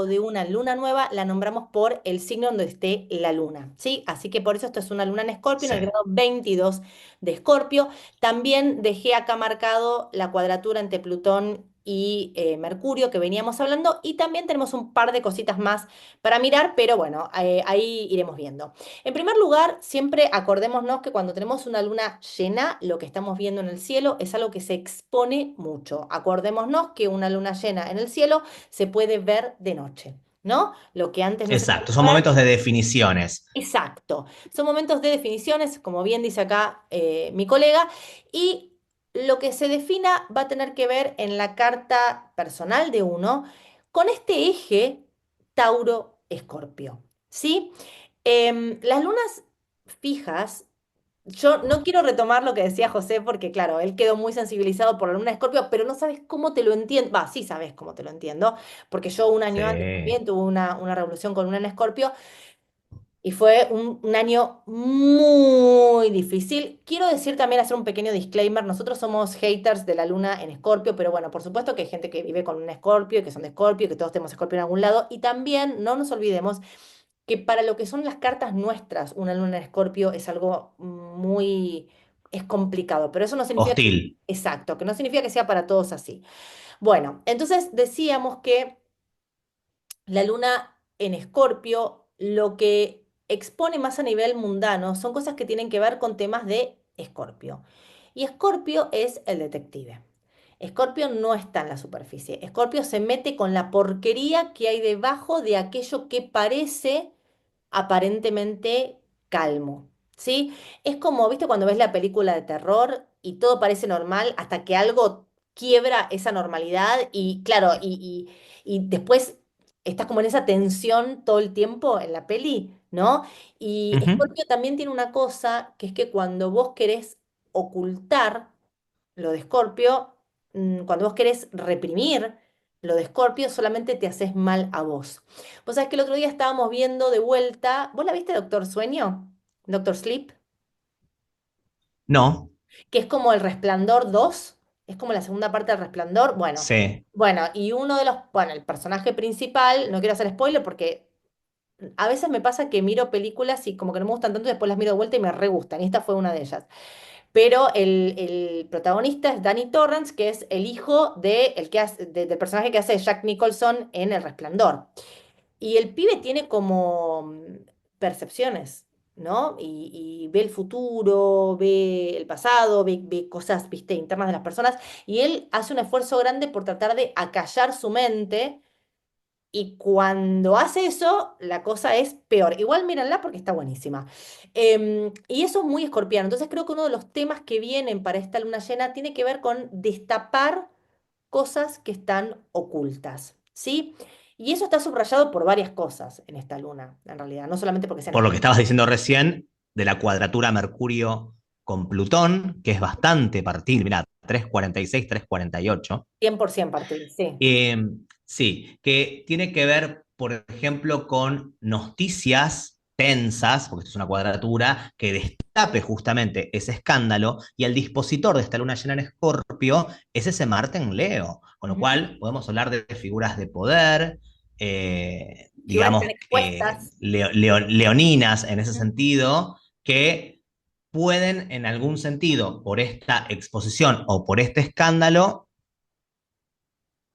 de una luna nueva, la nombramos por el signo donde esté la luna, ¿sí? Así que por eso esto es una luna en Escorpio, en Sí. el grado 22 de Escorpio. También dejé acá marcado la cuadratura entre Plutón y Mercurio que veníamos hablando y también tenemos un par de cositas más para mirar, pero bueno, ahí iremos viendo. En primer lugar, siempre acordémonos que cuando tenemos una luna llena, lo que estamos viendo en el cielo es algo que se expone mucho. Acordémonos que una luna llena en el cielo se puede ver de noche, ¿no? Lo que antes no se Exacto, podía son ver. momentos de definiciones. Exacto. Son momentos de definiciones, como bien dice acá mi colega, y lo que se defina va a tener que ver en la carta personal de uno con este eje Tauro-Escorpio, ¿sí? Las lunas fijas, yo no quiero retomar lo que decía José porque, claro, él quedó muy sensibilizado por la luna de Escorpio, pero no sabes cómo te lo entiendo. Va, sí sabes cómo te lo entiendo, porque yo un año antes Sí. también tuve una revolución con luna en Escorpio y fue un año muy difícil. Quiero decir también, hacer un pequeño disclaimer, nosotros somos haters de la luna en Escorpio, pero bueno, por supuesto que hay gente que vive con un Escorpio, y que son de Escorpio, que todos tenemos Escorpio en algún lado, y también no nos olvidemos que para lo que son las cartas nuestras, una luna en Escorpio es algo muy... es complicado, pero eso no significa que... Hostil. Exacto, que no significa que sea para todos así. Bueno, entonces decíamos que la luna en Escorpio lo que expone más a nivel mundano son cosas que tienen que ver con temas de Escorpio. Y Escorpio es el detective. Escorpio no está en la superficie. Escorpio se mete con la porquería que hay debajo de aquello que parece aparentemente calmo, ¿sí? Es como, ¿viste cuando ves la película de terror y todo parece normal hasta que algo quiebra esa normalidad y claro, y después estás como en esa tensión todo el tiempo en la peli, ¿no? Y Ujú. Scorpio también tiene una cosa que es que cuando vos querés ocultar lo de Scorpio, cuando vos querés reprimir lo de Scorpio, solamente te haces mal a vos. Vos sabés que el otro día estábamos viendo de vuelta, ¿vos la viste, Doctor Sueño? Doctor Sleep, No, que es como El Resplandor 2, es como la segunda parte del Resplandor. Bueno, sí. bueno, y uno de los, bueno, el personaje principal, no quiero hacer spoiler porque a veces me pasa que miro películas y como que no me gustan tanto y después las miro de vuelta y me re gustan, y esta fue una de ellas. Pero el protagonista es Danny Torrance, que es el hijo del personaje que hace Jack Nicholson en El Resplandor. Y el pibe tiene como percepciones, ¿no? Y ve el futuro, ve el pasado, ve cosas, viste, internas de las personas. Y él hace un esfuerzo grande por tratar de acallar su mente. Y cuando hace eso, la cosa es peor. Igual mírenla porque está buenísima. Y eso es muy escorpiano. Entonces creo que uno de los temas que vienen para esta luna llena tiene que ver con destapar cosas que están ocultas, ¿sí? Y eso está subrayado por varias cosas en esta luna, en realidad, no solamente porque sean Por lo que escorpiano. estabas diciendo recién, de la cuadratura Mercurio con Plutón, que es bastante partir, mirá, 3,46, 3,48. 100% partir, sí. Eh, sí, que tiene que ver, por ejemplo, con noticias tensas, porque esto es una cuadratura, que destape justamente ese escándalo, y el dispositor de esta luna llena en Escorpio es ese Marte en Leo, con lo Ujú. cual podemos hablar de figuras de poder, Figuras que están digamos, expuestas. leoninas en ese Ujú. sentido, que pueden en algún sentido, por esta exposición o por este escándalo,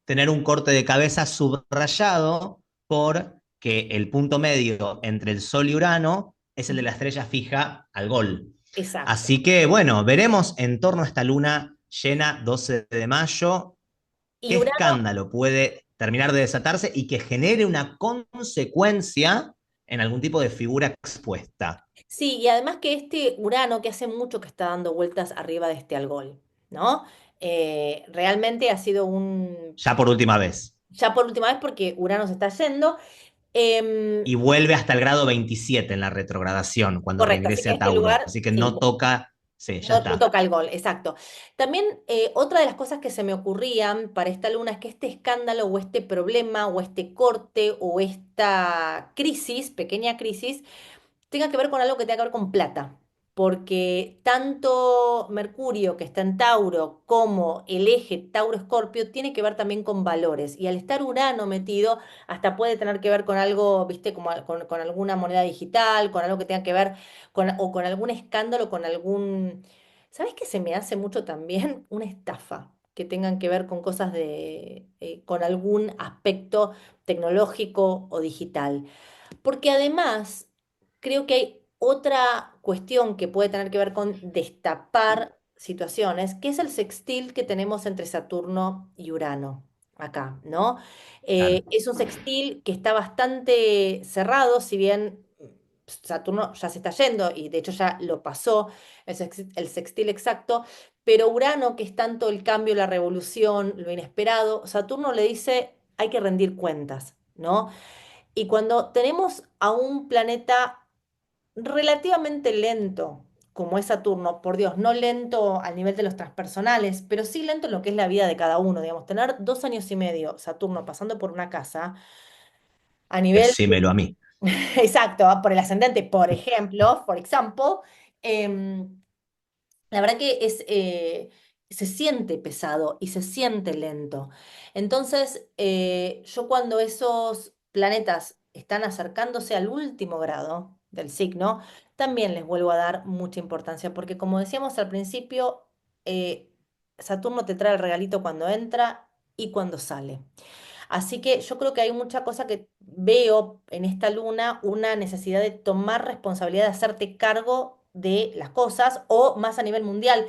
tener un corte de cabeza subrayado por que el punto medio entre el Sol y Urano es el de la estrella fija al Gol. Exacto. Así que bueno, veremos en torno a esta luna llena 12 de mayo Y qué Urano, escándalo puede terminar de desatarse y que genere una consecuencia en algún tipo de figura expuesta. sí, y además que este Urano, que hace mucho que está dando vueltas arriba de este Algol, ¿no? Realmente ha sido un, Ya por última vez. ya por última vez porque Urano se está yendo. Y em, vuelve hasta el grado 27 en la retrogradación, cuando Correcto, así regrese que a este Tauro. lugar, Así que sí, no toca, sí, ya no está. toca el gol, exacto. También otra de las cosas que se me ocurrían para esta luna es que este escándalo o este problema o este corte o esta crisis, pequeña crisis, tenga que ver con algo que tenga que ver con plata, porque tanto Mercurio, que está en Tauro, como el eje Tauro-Escorpio, tiene que ver también con valores. Y al estar Urano metido, hasta puede tener que ver con algo, viste, como con alguna moneda digital, con algo que tenga que ver o con algún escándalo, con algún... ¿Sabes qué se me hace mucho también? Una estafa que tengan que ver con cosas con algún aspecto tecnológico o digital. Porque además creo que hay otra cuestión que puede tener que ver con destapar situaciones, que es el sextil que tenemos entre Saturno y Urano acá, ¿no? Claro. Es un sextil que está bastante cerrado, si bien Saturno ya se está yendo y de hecho ya lo pasó el sextil exacto, pero Urano, que es tanto el cambio, la revolución, lo inesperado, Saturno le dice hay que rendir cuentas, ¿no? Y cuando tenemos a un planeta relativamente lento, como es Saturno, por Dios, no lento al nivel de los transpersonales, pero sí lento en lo que es la vida de cada uno, digamos, tener 2 años y medio Saturno pasando por una casa a nivel, Decímelo a mí. exacto, por el ascendente, por ejemplo, por example, em, la verdad que se siente pesado y se siente lento. Entonces, yo cuando esos planetas están acercándose al último grado del signo, también les vuelvo a dar mucha importancia, porque como decíamos al principio, eh, Saturno te trae el regalito cuando entra y cuando sale. Así que yo creo que hay mucha cosa que veo en esta luna, una necesidad de tomar responsabilidad, de hacerte cargo de las cosas o más a nivel mundial,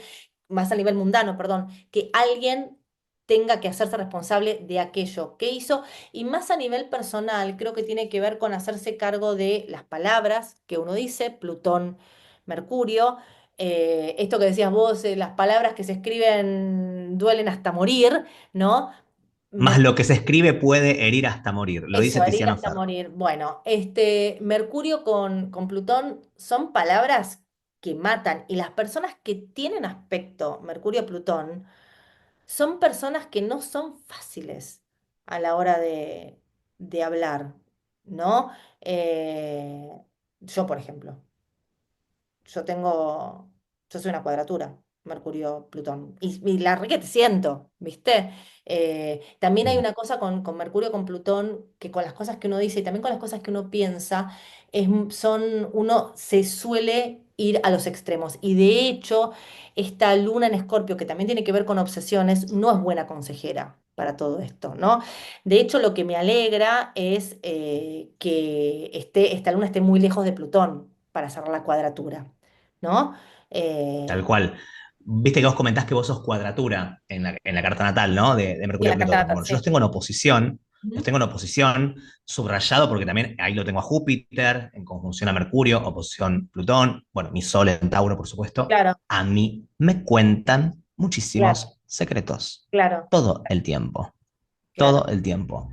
más a nivel mundano, perdón, que alguien tenga que hacerse responsable de aquello que hizo y más a nivel personal, creo que tiene que ver con hacerse cargo de las palabras que uno dice, Plutón, Mercurio. Esto que decías vos, las palabras que se escriben duelen hasta morir, ¿no? Más lo que se escribe puede herir hasta morir, lo dice Eso, herir Tiziano hasta Ferro. morir. Bueno, Mercurio con Plutón son palabras que matan y las personas que tienen aspecto Mercurio-Plutón son personas que no son fáciles a la hora de hablar, ¿no? Eh, yo, por ejemplo. Yo tengo, yo soy una cuadratura, Mercurio-Plutón, y la re que te siento, ¿viste? También hay Sí. una cosa con Mercurio, con Plutón, que con las cosas que uno dice y también con las cosas que uno piensa, uno se suele ir a los extremos. Y de hecho, esta luna en Escorpio, que también tiene que ver con obsesiones, no es buena consejera para todo esto, ¿no? De hecho, lo que me alegra es que esta luna esté muy lejos de Plutón para cerrar la cuadratura. ¿No? Tal Eh, cual. Viste que vos comentás que vos sos cuadratura en la carta natal, ¿no? De y en Mercurio a la carta Plutón. natal, Bueno, yo sí. los Ujú. tengo en oposición, subrayado porque también ahí lo tengo a Júpiter, en conjunción a Mercurio, oposición Plutón, bueno, mi Sol en Tauro, por supuesto. Claro, A mí me cuentan claro, muchísimos secretos, claro, todo el tiempo, claro. todo el tiempo.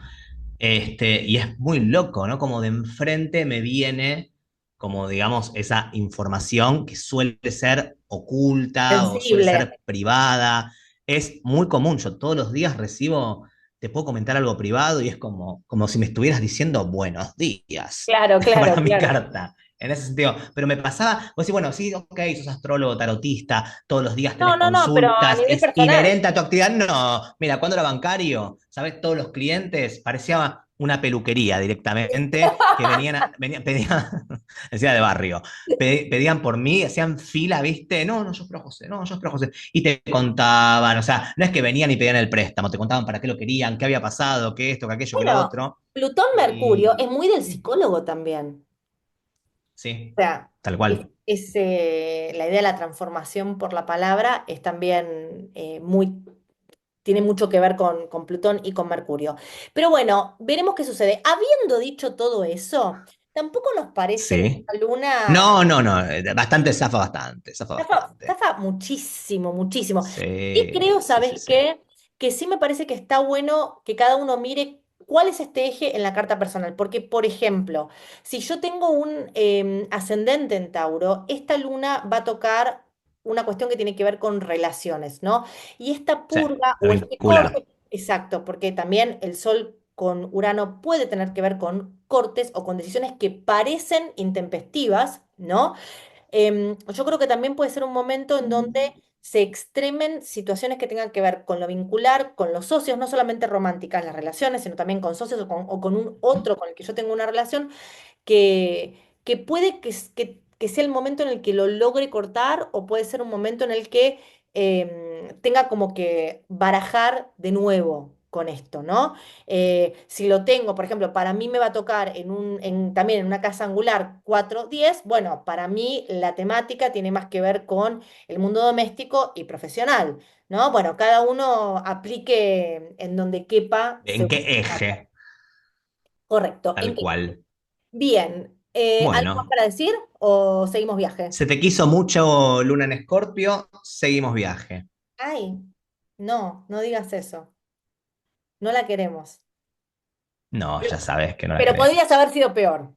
Y es muy loco, ¿no? Como de enfrente me viene, como digamos, esa información que suele ser oculta o suele Sensible. ser privada. Es muy común, yo todos los días recibo, te puedo comentar algo privado y es como si me estuvieras diciendo buenos días Claro, claro, para mi claro. carta. En ese sentido, pero me pasaba, vos decís, bueno, sí, ok, sos astrólogo, tarotista, todos los días No, tenés no, no, pero a consultas, nivel es personal. inherente a tu actividad. No, mira, cuando era bancario, ¿sabes? Todos los clientes, parecía una peluquería directamente, que pedían, decía de barrio, pedían por mí, hacían fila, ¿viste? No, no, yo espero a José, no, yo espero a José. Y te contaban, o sea, no es que venían y pedían el préstamo, te contaban para qué lo querían, qué había pasado, qué esto, qué aquello, qué lo Bueno, otro. Plutón-Mercurio Y es muy del psicólogo también. Sí, O sea, tal cual. la idea de la transformación por la palabra es también tiene mucho que ver con Plutón y con Mercurio. Pero bueno, veremos qué sucede. Habiendo dicho todo eso, tampoco nos parece que Sí. esta luna No, no, no. Bastante, zafa bastante. zafa muchísimo, muchísimo. Y Sí, creo, sí, sí, ¿sabes sí. qué? Que sí me parece que está bueno que cada uno mire cuál es este eje en la carta personal. Porque, por ejemplo, si yo tengo un ascendente en Tauro, esta luna va a tocar una cuestión que tiene que ver con relaciones, ¿no? Y esta Sí, purga lo o este vincular. corte, exacto, porque también el Sol con Urano puede tener que ver con cortes o con decisiones que parecen intempestivas, ¿no? Yo creo que también puede ser un momento en donde se extremen situaciones que tengan que ver con lo vincular, con los socios, no solamente románticas las relaciones, sino también con socios o con un otro con el que yo tengo una relación, que puede que sea el momento en el que lo logre cortar o puede ser un momento en el que tenga como que barajar de nuevo con esto, ¿no? Si lo tengo, por ejemplo, para mí me va a tocar también en una casa angular 4-10, bueno, para mí la temática tiene más que ver con el mundo doméstico y profesional, ¿no? Bueno, cada uno aplique en donde quepa ¿En según qué su carta. eje? Correcto. Tal cual. Bien, ¿algo más Bueno, para decir o seguimos viaje? se te quiso mucho Luna en Escorpio, seguimos viaje. Ay, no, no digas eso. No la queremos. No, Pero, ya sabes que no la pero queremos. podrías haber sido peor.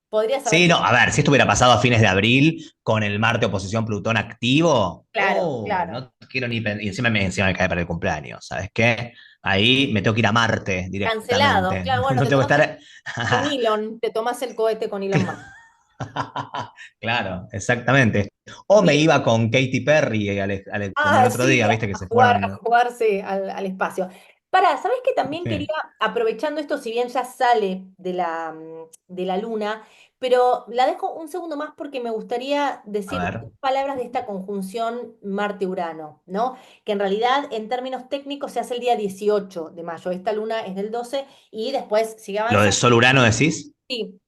Podrías haber Sí, no, sido. a ver, si esto hubiera pasado a fines de abril con el Marte oposición Plutón activo, Claro, claro. no quiero ni pensar. Y encima me cae para el cumpleaños, ¿sabes qué? Ahí me tengo que ir a Marte Cancelado. directamente. Claro, bueno, No te tengo que tomas estar. con Elon, te tomas el cohete con Elon Musk. Claro, exactamente. O me Bien. iba con Katy Perry como el Ah, otro sí, día, viste que se a fueron. jugarse al espacio. Para, ¿sabés que también quería, Sí. aprovechando esto, si bien ya sale de la luna, pero la dejo un segundo más porque me gustaría A decir ver, dos palabras de esta conjunción Marte-Urano, ¿no? Que en realidad, en términos técnicos, se hace el día 18 de mayo. Esta luna es del 12 y después sigue lo de avanzando. Sol Urano decís. Sí,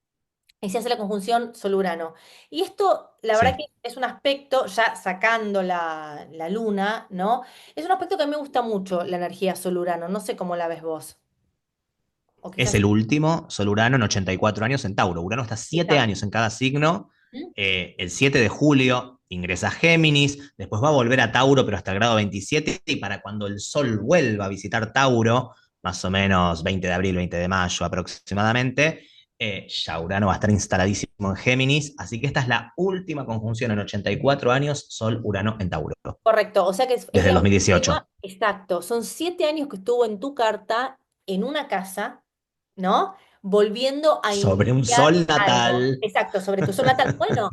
y se hace la conjunción Sol-Urano. Y esto, la verdad que Sí. es un aspecto, ya sacando la luna, ¿no? Es un aspecto que a mí me gusta mucho, la energía Sol-Urano. No sé cómo la ves vos. O Es quizás. el último Sol Urano en 84 años en Tauro. Urano está 7 Exacto. años en cada signo. ¿Mm? El 7 de julio ingresa a Géminis, después va a volver a Tauro, pero hasta el grado 27, y para cuando el Sol vuelva a visitar Tauro, más o menos 20 de abril, 20 de mayo aproximadamente, ya Urano va a estar instaladísimo en Géminis, así que esta es la última conjunción en 84 años, Sol-Urano en Tauro, Correcto. O sea que es desde el la 2018. última. Exacto. Son 7 años que estuvo en tu carta, en una casa, ¿no? Volviendo a Sobre un iniciar Sol algo. natal. Exacto, sobre tu sol natal. Bueno,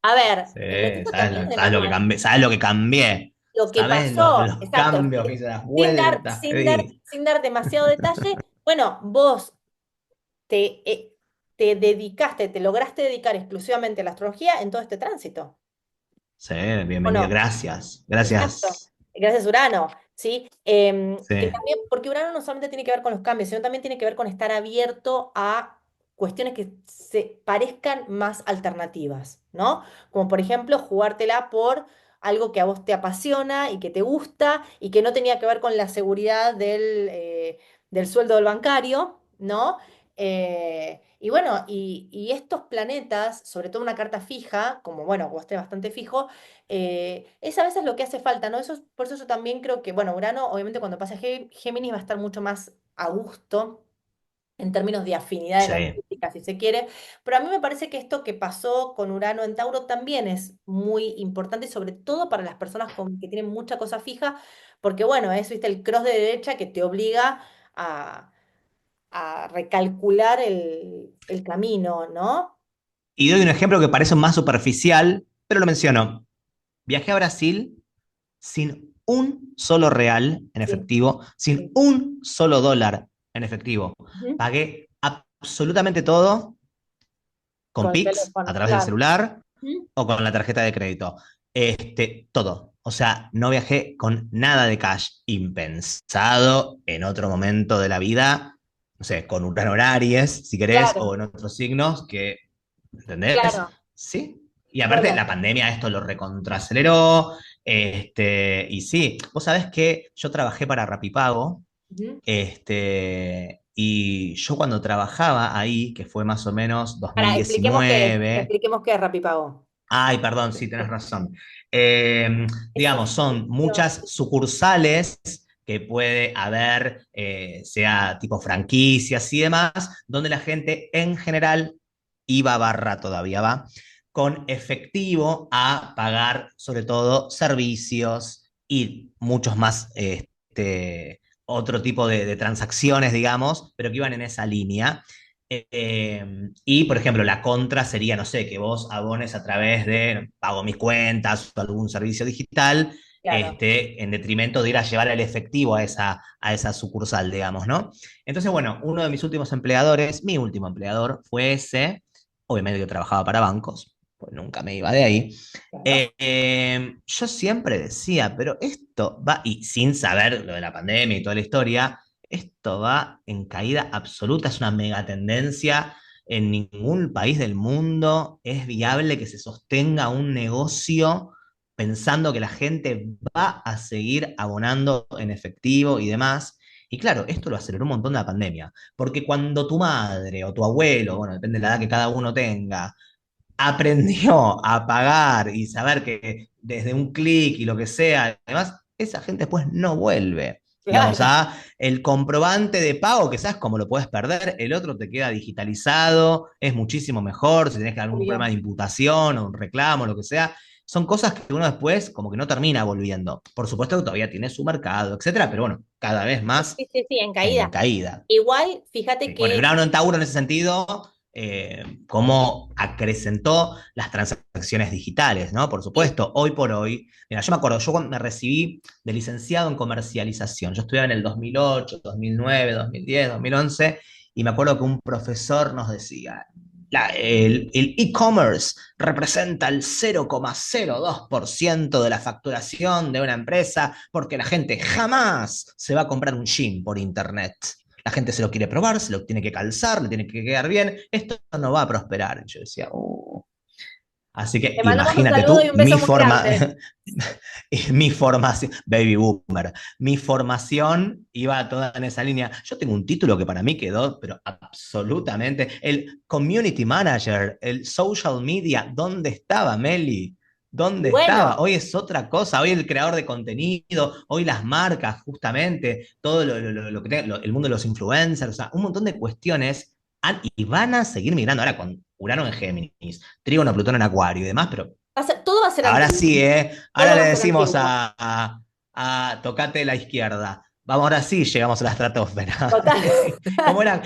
a ver, Sí, metiendo también de sabes lo mano que cambié, sabes lo que cambié, lo que sabes pasó, los exacto, cambios que hice, las sin dar, vueltas que sin dar, di. sin dar demasiado detalle, bueno, vos te dedicaste, te lograste dedicar exclusivamente a la astrología en todo este tránsito, Sí, ¿o bienvenido, no? gracias, Exacto. gracias. Gracias, Urano, ¿sí? Sí, Que también, porque Urano no solamente tiene que ver con los cambios, sino también tiene que ver con estar abierto a cuestiones que se parezcan más alternativas, ¿no? Como por ejemplo, jugártela por algo que a vos te apasiona y que te gusta y que no tenía que ver con la seguridad del sueldo del bancario, ¿no? Y bueno, y estos planetas, sobre todo una carta fija, como bueno, vos estés bastante fijo, es a veces lo que hace falta, ¿no? Por eso yo también creo que, bueno, Urano, obviamente cuando pase a Géminis va a estar mucho más a gusto en términos de afinidad sí. energética, si se quiere, pero a mí me parece que esto que pasó con Urano en Tauro también es muy importante, sobre todo para las personas que tienen mucha cosa fija, porque bueno, es, viste, el cross de derecha que te obliga a, a recalcular el camino, ¿no? Y doy un ejemplo que parece más superficial, pero lo menciono. Viajé a Brasil sin un solo real en Sí, efectivo, sin sí. un solo dólar en efectivo. Ujú. Pagué absolutamente todo con Con el Pix a teléfono, través del claro. celular Ujú. o con la tarjeta de crédito. Todo. O sea, no viajé con nada de cash. Impensado en otro momento de la vida, no sé, con Urano Aries, si querés, Claro. o en otros signos, que ¿Entendés? Claro. Sí. Y aparte Bueno. la pandemia esto lo recontraceleró. Y sí, vos sabés que yo trabajé para Rapipago. Ujú. Y yo cuando trabajaba ahí, que fue más o menos Ahora, diecinueve. expliquemos qué es Rappi Ay, perdón, sí, tenés razón. Eh, Es un digamos, son servicio. muchas sucursales que puede haber, sea tipo franquicias y demás, donde la gente en general iba barra todavía va, con efectivo a pagar sobre todo servicios y muchos más, otro tipo de transacciones, digamos, pero que iban en esa línea. Y, por ejemplo, la contra sería, no sé, que vos abones a través de pago mis cuentas o algún servicio digital, Claro. en detrimento de ir a llevar el efectivo a esa sucursal, digamos, ¿no? Entonces, bueno, uno de mis últimos empleadores, mi último empleador, fue ese. Obviamente yo trabajaba para bancos, pues nunca me iba de ahí. Claro. Yo siempre decía, pero esto va, y sin saber lo de la pandemia y toda la historia, esto va en caída absoluta, es una megatendencia. En ningún país del mundo es viable que se sostenga un negocio pensando que la gente va a seguir abonando en efectivo y demás. Y claro, esto lo aceleró un montón de la pandemia, porque cuando tu madre o tu abuelo, bueno, depende de la edad que cada uno tenga, aprendió a pagar y saber que desde un clic y lo que sea, además, esa gente después no vuelve. Digamos, Claro. a el comprobante de pago, que sabes cómo lo puedes perder, el otro te queda digitalizado, es muchísimo mejor, si tenés que algún problema Obvio. de imputación o un reclamo, lo que sea, son cosas que uno después como que no termina volviendo. Por supuesto que todavía tiene su mercado, etcétera, pero bueno, cada vez Sí, más sí, sí, en en caída. caída. Igual, fíjate Bueno, y que, Brown Tauro en ese sentido, cómo acrecentó las transacciones digitales, ¿no? Por sí, supuesto, hoy por hoy, mira, yo me acuerdo, yo cuando me recibí de licenciado en comercialización, yo estudiaba en el 2008, 2009, 2010, 2011, y me acuerdo que un profesor nos decía, el e-commerce representa el 0,02% de la facturación de una empresa porque la gente jamás se va a comprar un jean por internet. La gente se lo quiere probar, se lo tiene que calzar, le tiene que quedar bien. Esto no va a prosperar. Yo decía, oh. Así que te mandamos un imagínate saludo y tú, un beso muy grande. mi formación, baby boomer, mi formación iba toda en esa línea. Yo tengo un título que para mí quedó, pero absolutamente, el community manager, el social media, ¿dónde estaba Meli? ¿Dónde estaba? Bueno, Hoy es otra cosa, hoy el creador de contenido, hoy las marcas, justamente, todo lo que el mundo de los influencers, o sea, un montón de cuestiones y van a seguir migrando ahora con Urano en Géminis, Trígono, Plutón en Acuario y demás, pero todo va a ser ahora antiguo. sí, ¿eh? Ahora Todo le va a ser decimos antiguo. a tocate la izquierda. Vamos, ahora sí llegamos a la estratosfera. Total. ¿Cómo era?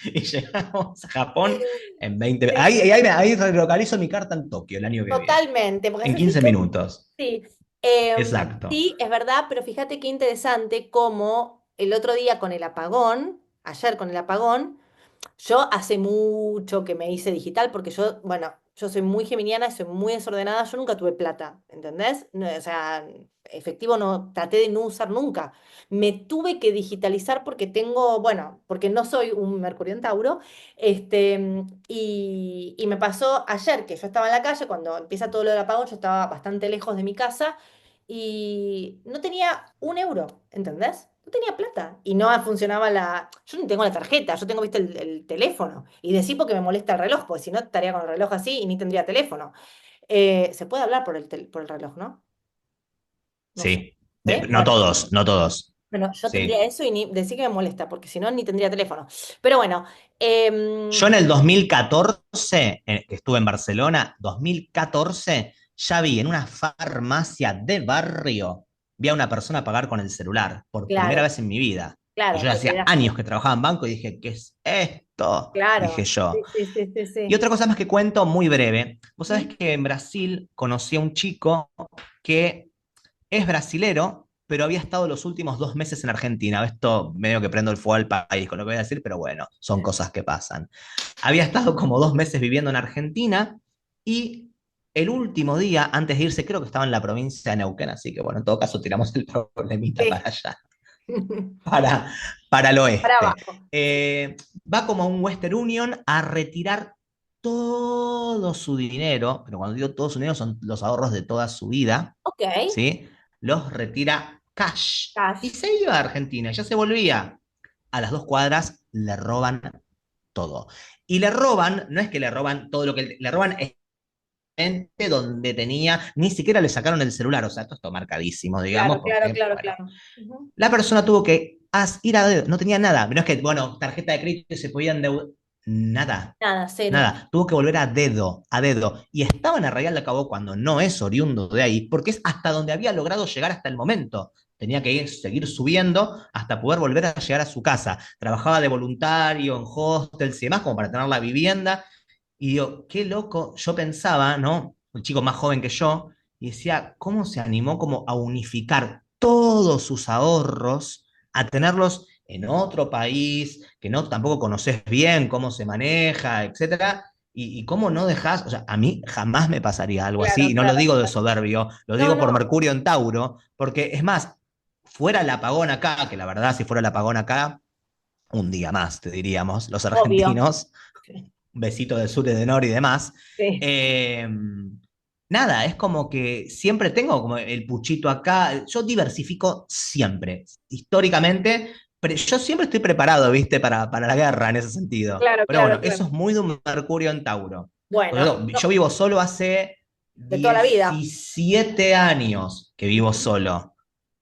Y llegamos a Japón en 20. Sí, Ahí relocalizo mi carta en Tokio el año que viene. totalmente, porque En es así 15 que minutos. sí. Exacto. Sí, es verdad, pero fíjate qué interesante cómo el otro día con el apagón, ayer con el apagón, yo hace mucho que me hice digital porque yo, bueno, yo soy muy geminiana, soy muy desordenada, yo nunca tuve plata, ¿entendés? O sea, efectivo no, traté de no usar nunca. Me tuve que digitalizar porque tengo, bueno, porque no soy un Mercurio en Tauro, y me pasó ayer que yo estaba en la calle, cuando empieza todo lo del apagón, yo estaba bastante lejos de mi casa y no tenía un euro, ¿entendés? No tenía plata y no funcionaba la... Yo no tengo la tarjeta, yo tengo, viste, el teléfono. Y decí porque me molesta el reloj, porque si no estaría con el reloj así y ni tendría teléfono. Se puede hablar por por el reloj, ¿no? No sé. Sí. ¿Sí? No Bueno, todos, no todos. bueno, yo tendría Sí. eso y ni decí que me molesta, porque si no ni tendría teléfono. Pero bueno, Yo en el 2014, que estuve en Barcelona, 2014, ya vi en una farmacia de barrio, vi a una persona pagar con el celular, por primera claro, vez en mi vida. Y claro, yo te hacía olvidaste. años que trabajaba en banco y dije, ¿qué es esto? Dije Claro. yo. Sí, sí, sí, sí, Y sí. otra cosa más que cuento muy breve. Vos sabés ¿Mm? que en Brasil conocí a un chico que es brasilero, pero había estado los últimos 2 meses en Argentina. Esto medio que prendo el fuego al país con lo que voy a decir, pero bueno, son cosas que pasan. Había estado como 2 meses viviendo en Argentina y el último día, antes de irse, creo que estaba en la provincia de Neuquén, así que bueno, en todo caso tiramos el problemita Sí. para allá, para, para el Para oeste. abajo. Va como a un Western Union a retirar todo su dinero, pero cuando digo todo su dinero son los ahorros de toda su vida, Ok, ¿sí? Los retira cash y cash. se iba a Argentina, ya se volvía. A las 2 cuadras le roban todo. Y le roban, no es que le roban todo lo que le roban, donde tenía, ni siquiera le sacaron el celular, o sea, todo esto marcadísimo, digamos, Claro, claro, porque, claro, bueno, claro. Ujú. la persona tuvo que ir a dedo, no tenía nada, no es que, bueno, tarjeta de crédito y se podían nada, Nada, cero. nada, tuvo que volver a dedo, y estaba en Arraial de Acabó cuando no es oriundo de ahí, porque es hasta donde había logrado llegar hasta el momento. Tenía que seguir subiendo hasta poder volver a llegar a su casa. Trabajaba de voluntario en hostels y demás, como para tener la vivienda, y digo, qué loco, yo pensaba, ¿no? Un chico más joven que yo, y decía, ¿cómo se animó como a unificar todos sus ahorros, a tenerlos en otro país, que no tampoco conoces bien cómo se maneja, etcétera? Y cómo no dejas, o sea, a mí jamás me pasaría algo así, Claro, y no lo claro, digo de claro. soberbio, lo No, digo por no, Mercurio en Tauro, porque es más, fuera el apagón acá, que la verdad, si fuera el apagón acá, un día más, te diríamos, los obvio. argentinos, un besito de sur y de nor y demás. Sí. Eh, nada, es como que siempre tengo como el puchito acá, yo diversifico siempre, históricamente, pero yo siempre estoy preparado, viste, para la guerra en ese sentido. Claro, Pero claro, bueno, eso claro. es muy de un Mercurio en Tauro. Porque Bueno, yo vivo solo hace de toda la vida. 17 años que vivo Ujú. solo.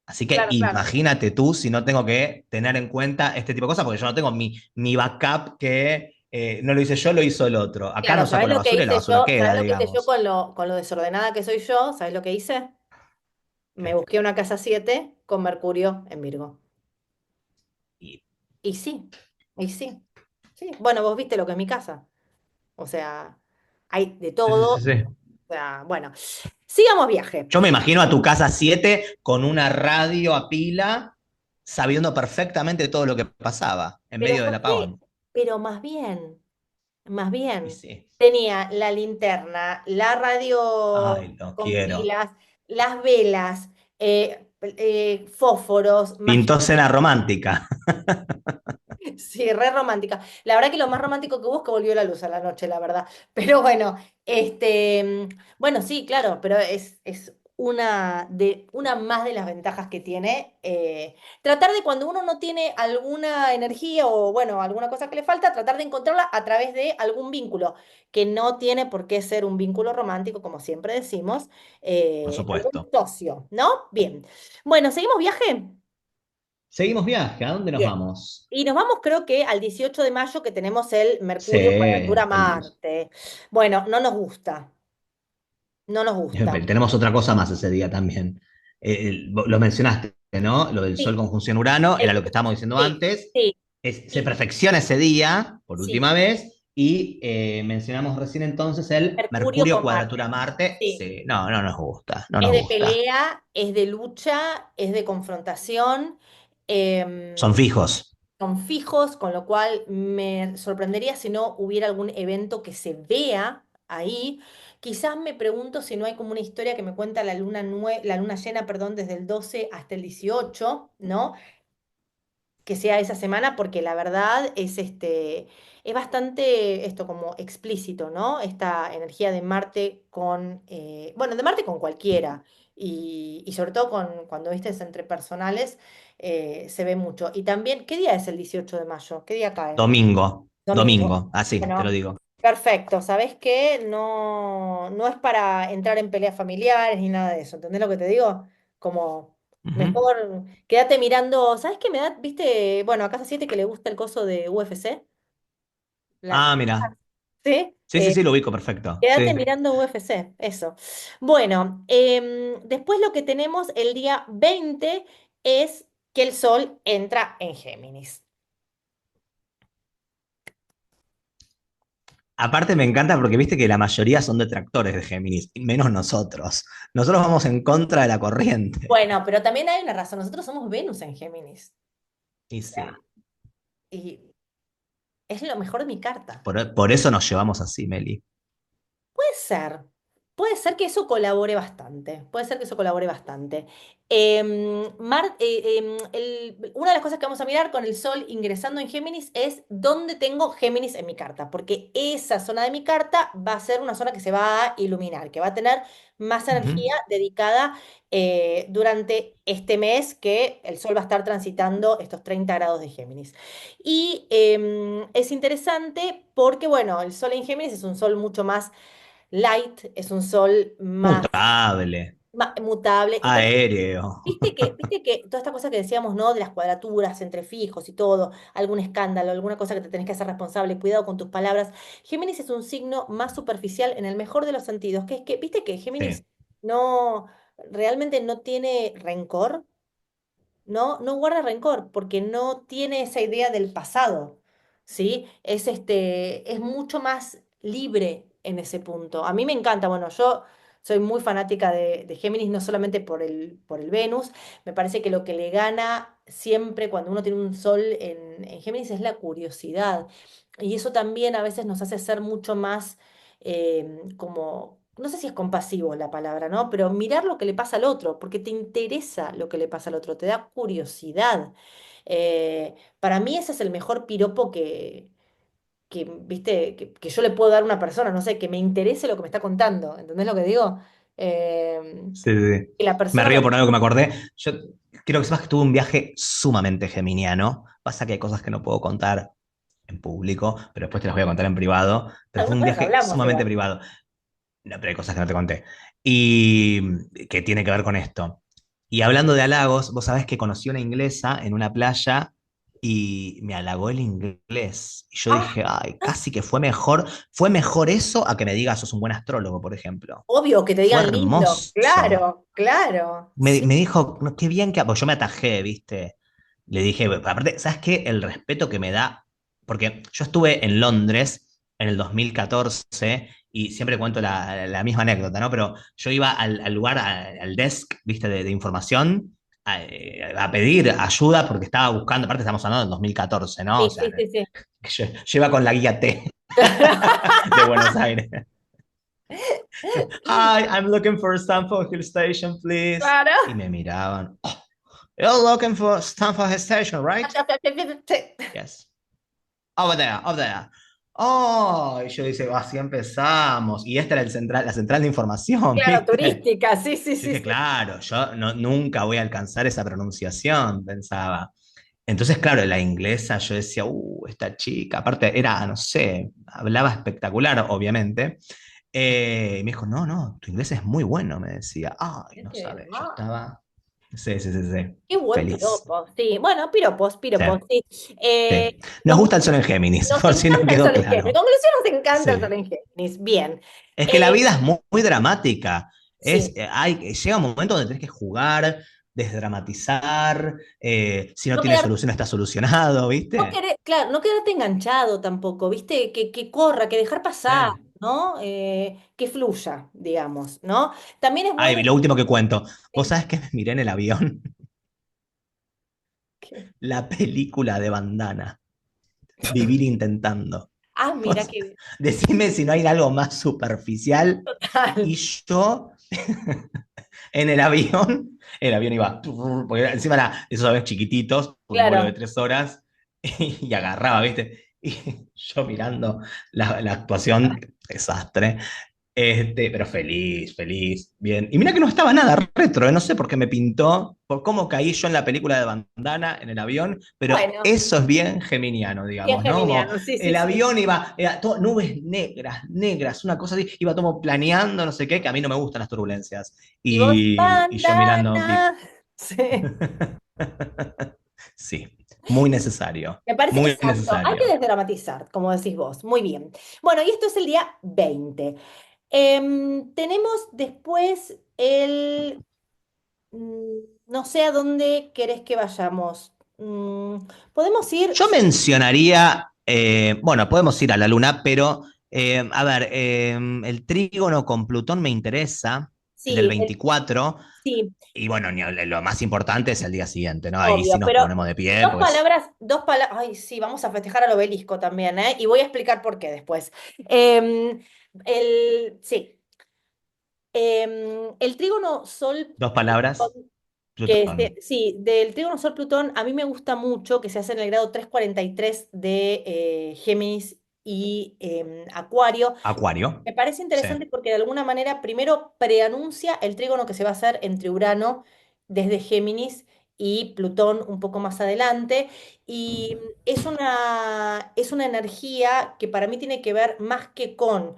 Así que Claro, claro. imagínate tú si no tengo que tener en cuenta este tipo de cosas, porque yo no tengo mi backup que no lo hice yo, lo hizo el otro. Acá Claro, no ¿sabés saco la lo que basura y la hice basura yo? queda, ¿Sabés lo que hice yo digamos. con lo desordenada que soy yo? ¿Sabés lo que hice? Me ¿Qué? busqué una casa 7 con Mercurio en Virgo. Y- Y sí, y sí. Sí. Bueno, vos viste lo que es mi casa. O sea, hay de sí, sí, todo. sí, sí. O sea, bueno, sigamos viaje. Yo me imagino a tu casa 7 con una radio a pila, sabiendo perfectamente todo lo que pasaba en Pero medio del José, apagón. pero más Y bien, sí. tenía la linterna, la radio Ay, lo con quiero. pilas, las velas, fósforos, Pintó imagínate. cena romántica. Sí, re romántica. La verdad que lo más romántico que hubo es que volvió la luz a la noche, la verdad. Pero bueno, bueno, sí, claro, pero es una más de las ventajas que tiene. Tratar de cuando uno no tiene alguna energía o, bueno, alguna cosa que le falta, tratar de encontrarla a través de algún vínculo, que no tiene por qué ser un vínculo romántico, como siempre decimos, Por algún supuesto. socio, ¿no? Bien. Bueno, ¿seguimos viaje? Seguimos viaje, ¿a dónde nos Bien. vamos? Y nos vamos, creo que al 18 de mayo que tenemos el Sí, Mercurio cuadratura Marte. Bueno, no nos gusta, no nos gusta. Tenemos otra cosa más ese día también. Lo mencionaste, ¿no? Lo del Sol Sí, conjunción Urano, era el- lo que estábamos diciendo sí, antes. sí, Se y perfecciona ese día, por sí, última vez, y mencionamos recién entonces el Mercurio Mercurio con cuadratura Marte. Marte. Sí, Sí, no, no nos gusta, no es nos de gusta. pelea, es de lucha, es de confrontación. Son em, fijos. Son fijos, con lo cual me sorprendería si no hubiera algún evento que se vea ahí. Quizás me pregunto si no hay como una historia que me cuenta la luna llena, perdón, desde el 12 hasta el 18, ¿no? Que sea esa semana, porque la verdad es bastante esto como explícito, ¿no? Esta energía de Marte con, bueno, de Marte con cualquiera, y sobre todo cuando viste es entre personales, se ve mucho. Y también, ¿qué día es el 18 de mayo? ¿Qué día cae? Domingo, Domingo. domingo, así, te lo Bueno, digo. perfecto. ¿Sabés qué? No, no es para entrar en peleas familiares ni nada de eso. ¿Entendés lo que te digo? Como Ujú. mejor quédate mirando. ¿Sabés qué me da? ¿Viste? Bueno, a Casa 7 que le gusta el coso de UFC. Ah, mira. ¿Sí? Sí, sí, sí, lo ubico perfecto. Quédate Sí. mirando UFC. Eso. Bueno, después lo que tenemos el día 20 es que el Sol entra en Géminis. Aparte me encanta porque viste que la mayoría son detractores de Géminis, menos nosotros. Nosotros vamos en contra de la corriente. Bueno, pero también hay una razón. Nosotros somos Venus en Géminis. Y O sea, sí, y es lo mejor de mi carta. por eso nos llevamos así, Meli. Puede ser, Puede ser que eso colabore bastante, puede ser que eso colabore bastante. Una de las cosas que vamos a mirar con el Sol ingresando en Géminis es dónde tengo Géminis en mi carta, porque esa zona de mi carta va a ser una zona que se va a iluminar, que va a tener más energía Ujú. dedicada durante este mes que el Sol va a estar transitando estos 30 grados de Géminis. Y es interesante porque, bueno, el Sol en Géminis es un Sol mucho más light, es un sol más, Mutable, mutable. Y también, aéreo. viste que toda esta cosa que decíamos, ¿no? De las cuadraturas, entrefijos y todo, algún escándalo, alguna cosa que te tenés que hacer responsable, cuidado con tus palabras. Géminis es un signo más superficial en el mejor de los sentidos, que es que, viste que Géminis Sí, no, realmente no tiene rencor, no guarda rencor porque no tiene esa idea del pasado, ¿sí? Es mucho más libre en ese punto. A mí me encanta, bueno, yo soy muy fanática de Géminis, no solamente por el Venus, me parece que lo que le gana siempre cuando uno tiene un sol en Géminis es la curiosidad. Y eso también a veces nos hace ser mucho más como, no sé si es compasivo la palabra, ¿no? Pero mirar lo que le pasa al otro, porque te interesa lo que le pasa al otro, te da curiosidad. Para mí ese es el mejor piropo viste, que yo le puedo dar a una persona, no sé, que me interese lo que me está contando, ¿entendés lo que digo? sí, sí. Que la Me persona río me... por algo que me acordé. Yo quiero que sepas que tuve un viaje sumamente geminiano. Pasa que hay cosas que no puedo contar en público, pero después te las voy a contar en privado. Pero fue Algunas un cosas viaje hablamos sumamente igual. privado. No, pero hay cosas que no te conté. Y que tiene que ver con esto. Y hablando de halagos, vos sabés que conocí una inglesa en una playa y me halagó el inglés. Y yo Ah, dije, ay, casi que fue mejor eso a que me digas sos un buen astrólogo, por ejemplo. obvio que te Fue digan lindo, hermoso. claro, claro, Me sí. dijo, "No, qué bien que... Pues yo me atajé, ¿viste? Le dije, aparte, ¿sabes qué? El respeto que me da, porque yo estuve en Londres en el 2014 y siempre cuento la misma anécdota, ¿no? Pero yo iba al lugar, al desk, ¿viste? De información, a pedir ayuda porque estaba buscando, aparte estamos hablando del 2014, ¿no? O Sí, sea, sí, sí, sí. yo iba con la guía T de Buenos Aires. Hi, I'm looking for Stanford Hill Station, please. Claro. Y me miraban. "Oh, you're looking for Stanford Hill Station, right? Yes. Over there, over there. Oh, y yo dice, así empezamos. Y esta era la central de información, Claro, ¿viste? turística, sí, sí, Yo sí, dije, sí. claro, yo nunca voy a alcanzar esa pronunciación, pensaba. Entonces, claro, la inglesa, yo decía, esta chica, aparte era, no sé, hablaba espectacular, obviamente. Y me dijo, no, no, tu inglés es muy bueno, me decía. Ay, Es no que, sabes, yo estaba, sí, sí, sí, sí, qué buen feliz. piropo, sí. Bueno, piropos, Sí, piropos, sí. sí. Nos Nos, gusta el sol en Géminis, nos por si no encanta el quedó sol en Géminis. claro. Conclusión, nos encanta el sol Sí. en Géminis. Bien. Es que la Eh, vida es muy, muy dramática. sí. Llega un momento donde tenés que jugar, desdramatizar, si no No tiene quedar, solución está solucionado, no ¿viste? querer, claro, no quedarte enganchado tampoco, ¿viste? Que corra, que dejar Sí. pasar, ¿no? Que fluya, digamos, ¿no? También es bueno. Ay, lo último que cuento. ¿Vos Sí. sabés que me miré en el avión? La película de Bandana, Vivir intentando. Ah, mira Vos, qué decime si no hay algo más superficial. total. Y yo en el avión iba, porque encima era esos aviones chiquititos, un vuelo de Claro. 3 horas, y agarraba, ¿viste? Y yo mirando la actuación, desastre. Pero feliz, feliz, bien. Y mira que no estaba nada retro, no sé por qué me pintó, por cómo caí yo en la película de Bandana en el avión, pero Bueno, eso es bien geminiano, bien digamos, ¿no? Como geminiano, sí, sí, el sí. avión era todo, nubes negras, negras, una cosa así, iba todo planeando, no sé qué, que a mí no me gustan las turbulencias. Y vos, Y yo mirando, bandana. Sí. sí, muy necesario, Me parece, muy exacto, hay que necesario. desdramatizar, como decís vos. Muy bien. Bueno, y esto es el día 20. Tenemos después no sé a dónde querés que vayamos. Podemos ir, Yo mencionaría, bueno, podemos ir a la luna, pero a ver, el trígono con Plutón me interesa, el del sí, 24, sí, y bueno, lo más importante es el día siguiente, ¿no? Ahí sí obvio, nos pero ponemos de pie, pues dos palabras, ay, sí, vamos a festejar al obelisco también, ¿eh? Y voy a explicar por qué después. Em, sí. El trígono Dos palabras, Sol-Plutón, Plutón. sí, del trígono Sol-Plutón, a mí me gusta mucho que se hace en el grado 343 de Géminis y Acuario. Acuario. Me parece Sí. interesante porque de alguna manera primero preanuncia el trígono que se va a hacer entre Urano desde Géminis y Plutón un poco más adelante. Y es una energía que para mí tiene que ver más que con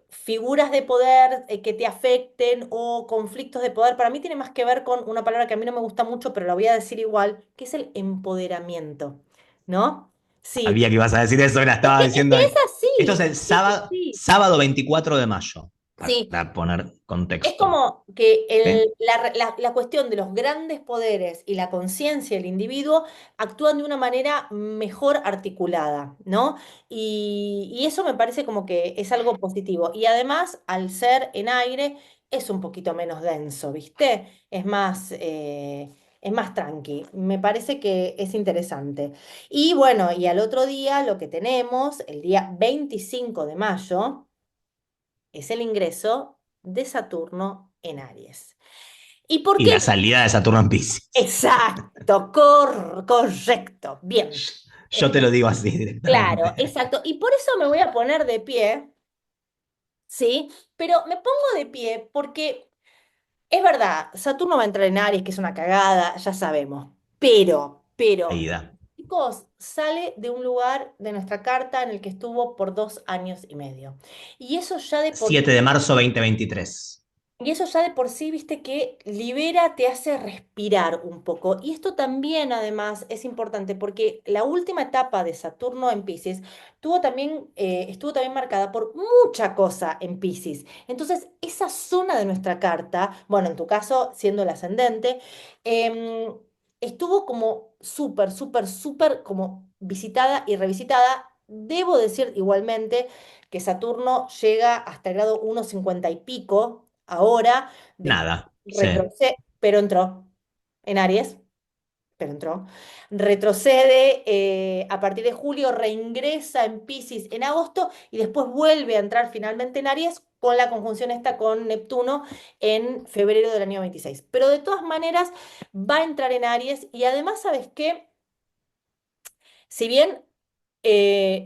figuras de poder que te afecten o conflictos de poder. Para mí tiene más que ver con una palabra que a mí no me gusta mucho, pero la voy a decir igual, que es el empoderamiento, ¿no? Sí. Sabía que ibas a decir eso, la estaba Es diciendo que ahí. es Esto es así. el Sí, sí, sábado, sí. sábado 24 de mayo, Sí, para poner es contexto. como que ¿Sí? la cuestión de los grandes poderes y la conciencia del individuo actúan de una manera mejor articulada, ¿no? Y eso me parece como que es algo positivo. Y además, al ser en aire, es un poquito menos denso, ¿viste? Es más tranqui. Me parece que es interesante. Y bueno, y al otro día lo que tenemos, el día 25 de mayo es el ingreso de Saturno en Aries. ¿Y por Y qué? la salida de Saturno en Pisces. Exacto, correcto, bien. Yo te lo digo así Claro, directamente. exacto. Y por eso me voy a poner de pie, ¿sí? Pero me pongo de pie porque es verdad, Saturno va a entrar en Aries, que es una cagada, ya sabemos. Pero, Aida. chicos, sale de un lugar de nuestra carta en el que estuvo por 2 años y medio. Y eso ya de por 7 de marzo 2023. Y eso ya de por sí, viste, que libera, te hace respirar un poco. Y esto también, además, es importante porque la última etapa de Saturno en Piscis estuvo también marcada por mucha cosa en Piscis. Entonces, esa zona de nuestra carta, bueno, en tu caso, siendo el ascendente, em, estuvo como súper como visitada y revisitada. Debo decir igualmente que Saturno llega hasta el grado 1,50 y pico ahora, después Nada. Sí. retrocede, pero entró en Aries, pero entró. Retrocede a partir de julio, reingresa en Piscis en agosto y después vuelve a entrar finalmente en Aries con la conjunción esta con Neptuno en febrero del año 26. Pero de todas maneras va a entrar en Aries y además, ¿sabes qué? Si bien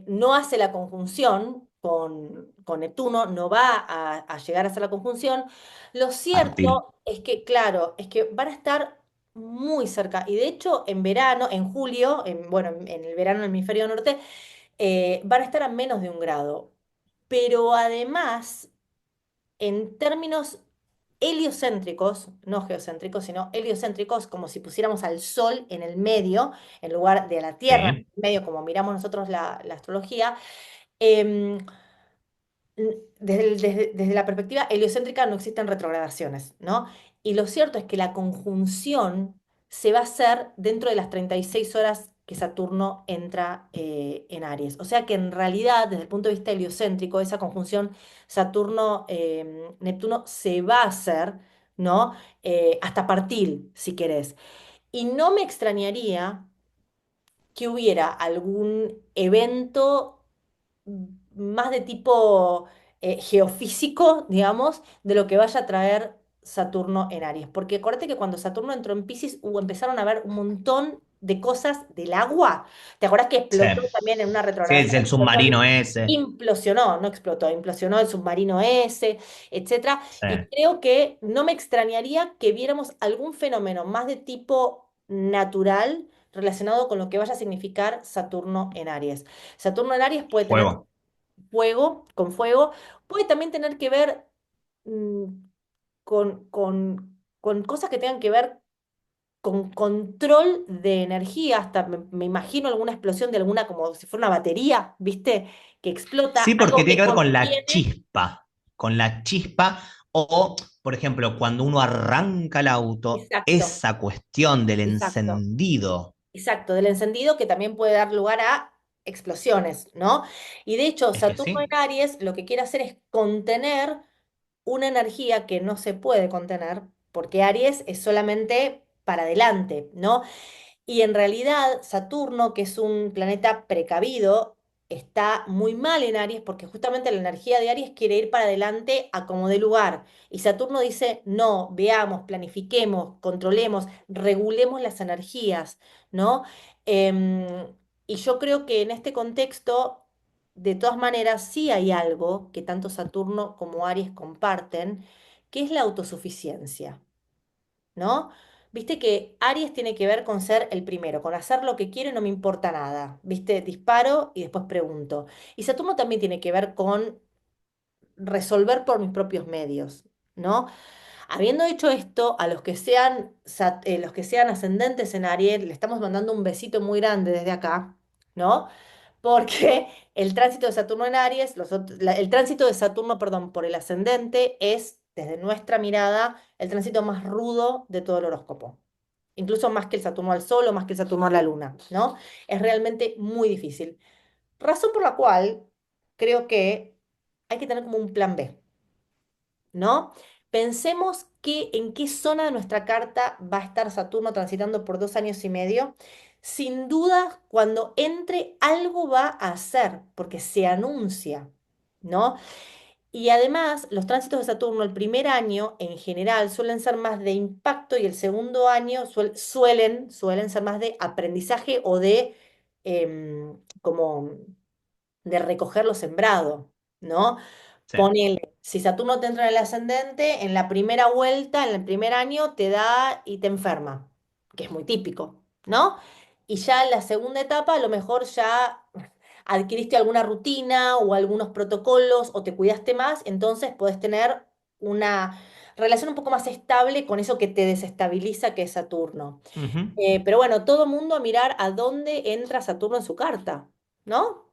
no hace la conjunción con Neptuno, no va a llegar a hacer la conjunción, lo Mártir. cierto es que, claro, es que van a estar muy cerca. Y de hecho, en verano, en julio, bueno, en el verano en el hemisferio norte, van a estar a menos de 1 grado. Pero además, en términos heliocéntricos, no geocéntricos, sino heliocéntricos, como si pusiéramos al Sol en el medio, en lugar de a la Tierra en Sí. el medio, como miramos nosotros la astrología, em, desde la perspectiva heliocéntrica no existen retrogradaciones, ¿no? Y lo cierto es que la conjunción se va a hacer dentro de las 36 horas que Saturno entra en Aries. O sea que en realidad, desde el punto de vista heliocéntrico, esa conjunción Saturno-Neptuno se va a hacer, ¿no? Hasta partir, si querés. Y no me extrañaría que hubiera algún evento más de tipo geofísico, digamos, de lo que vaya a traer Saturno en Aries. Porque acuérdate que cuando Saturno entró en Piscis empezaron a ver un montón de cosas del agua. ¿Te acuerdas que Sí. explotó también en una Sí, es retrogradación? el submarino ese. Implosionó, no explotó, implosionó el submarino ese, etcétera. Sí. Y creo que no me extrañaría que viéramos algún fenómeno más de tipo natural relacionado con lo que vaya a significar Saturno en Aries. Saturno en Aries puede tener Fuego. fuego, con fuego, puede también tener que ver mm, con cosas que tengan que ver con control de energía, hasta me imagino alguna explosión de alguna, como si fuera una batería, ¿viste? Que explota, Sí, algo porque tiene que que ver con la contiene. chispa. Con la chispa. O, por ejemplo, cuando uno arranca el auto, Exacto, esa cuestión del exacto, encendido. exacto, del encendido que también puede dar lugar a explosiones, ¿no? Y de hecho, Es que Saturno en sí. Aries lo que quiere hacer es contener una energía que no se puede contener, porque Aries es solamente para adelante, ¿no? Y en realidad Saturno, que es un planeta precavido, está muy mal en Aries porque justamente la energía de Aries quiere ir para adelante a como dé lugar. Y Saturno dice, no, veamos, planifiquemos, controlemos, regulemos las energías, ¿no? Em, y yo creo que en este contexto, de todas maneras, sí hay algo que tanto Saturno como Aries comparten, que es la autosuficiencia. ¿No? Viste que Aries tiene que ver con ser el primero, con hacer lo que quiero y no me importa nada. Viste, disparo y después pregunto. Y Saturno también tiene que ver con resolver por mis propios medios, ¿no? Habiendo dicho esto, a los que sean ascendentes en Aries, le estamos mandando un besito muy grande desde acá, ¿no? Porque el tránsito de Saturno en Aries, el tránsito de Saturno, perdón, por el ascendente es, desde nuestra mirada, el tránsito más rudo de todo el horóscopo. Incluso más que el Saturno al Sol o más que el Saturno a la Luna, ¿no? Es realmente muy difícil. Razón por la cual creo que hay que tener como un plan B, ¿no? Pensemos en qué zona de nuestra carta va a estar Saturno transitando por 2 años y medio. Sin duda, cuando entre, algo va a hacer, porque se anuncia, ¿no? Y además, los tránsitos de Saturno, el primer año en general suelen ser más de impacto y el segundo año suelen ser más de aprendizaje o de como de recoger lo sembrado, ¿no? Sí. Ponele, si Saturno te entra en el ascendente, en la primera vuelta, en el primer año, te da y te enferma, que es muy típico, ¿no? Y ya en la segunda etapa, a lo mejor ya adquiriste alguna rutina o algunos protocolos o te cuidaste más, entonces podés tener una relación un poco más estable con eso que te desestabiliza, que es Saturno. Ujú. Pero bueno, todo mundo a mirar a dónde entra Saturno en su carta, ¿no?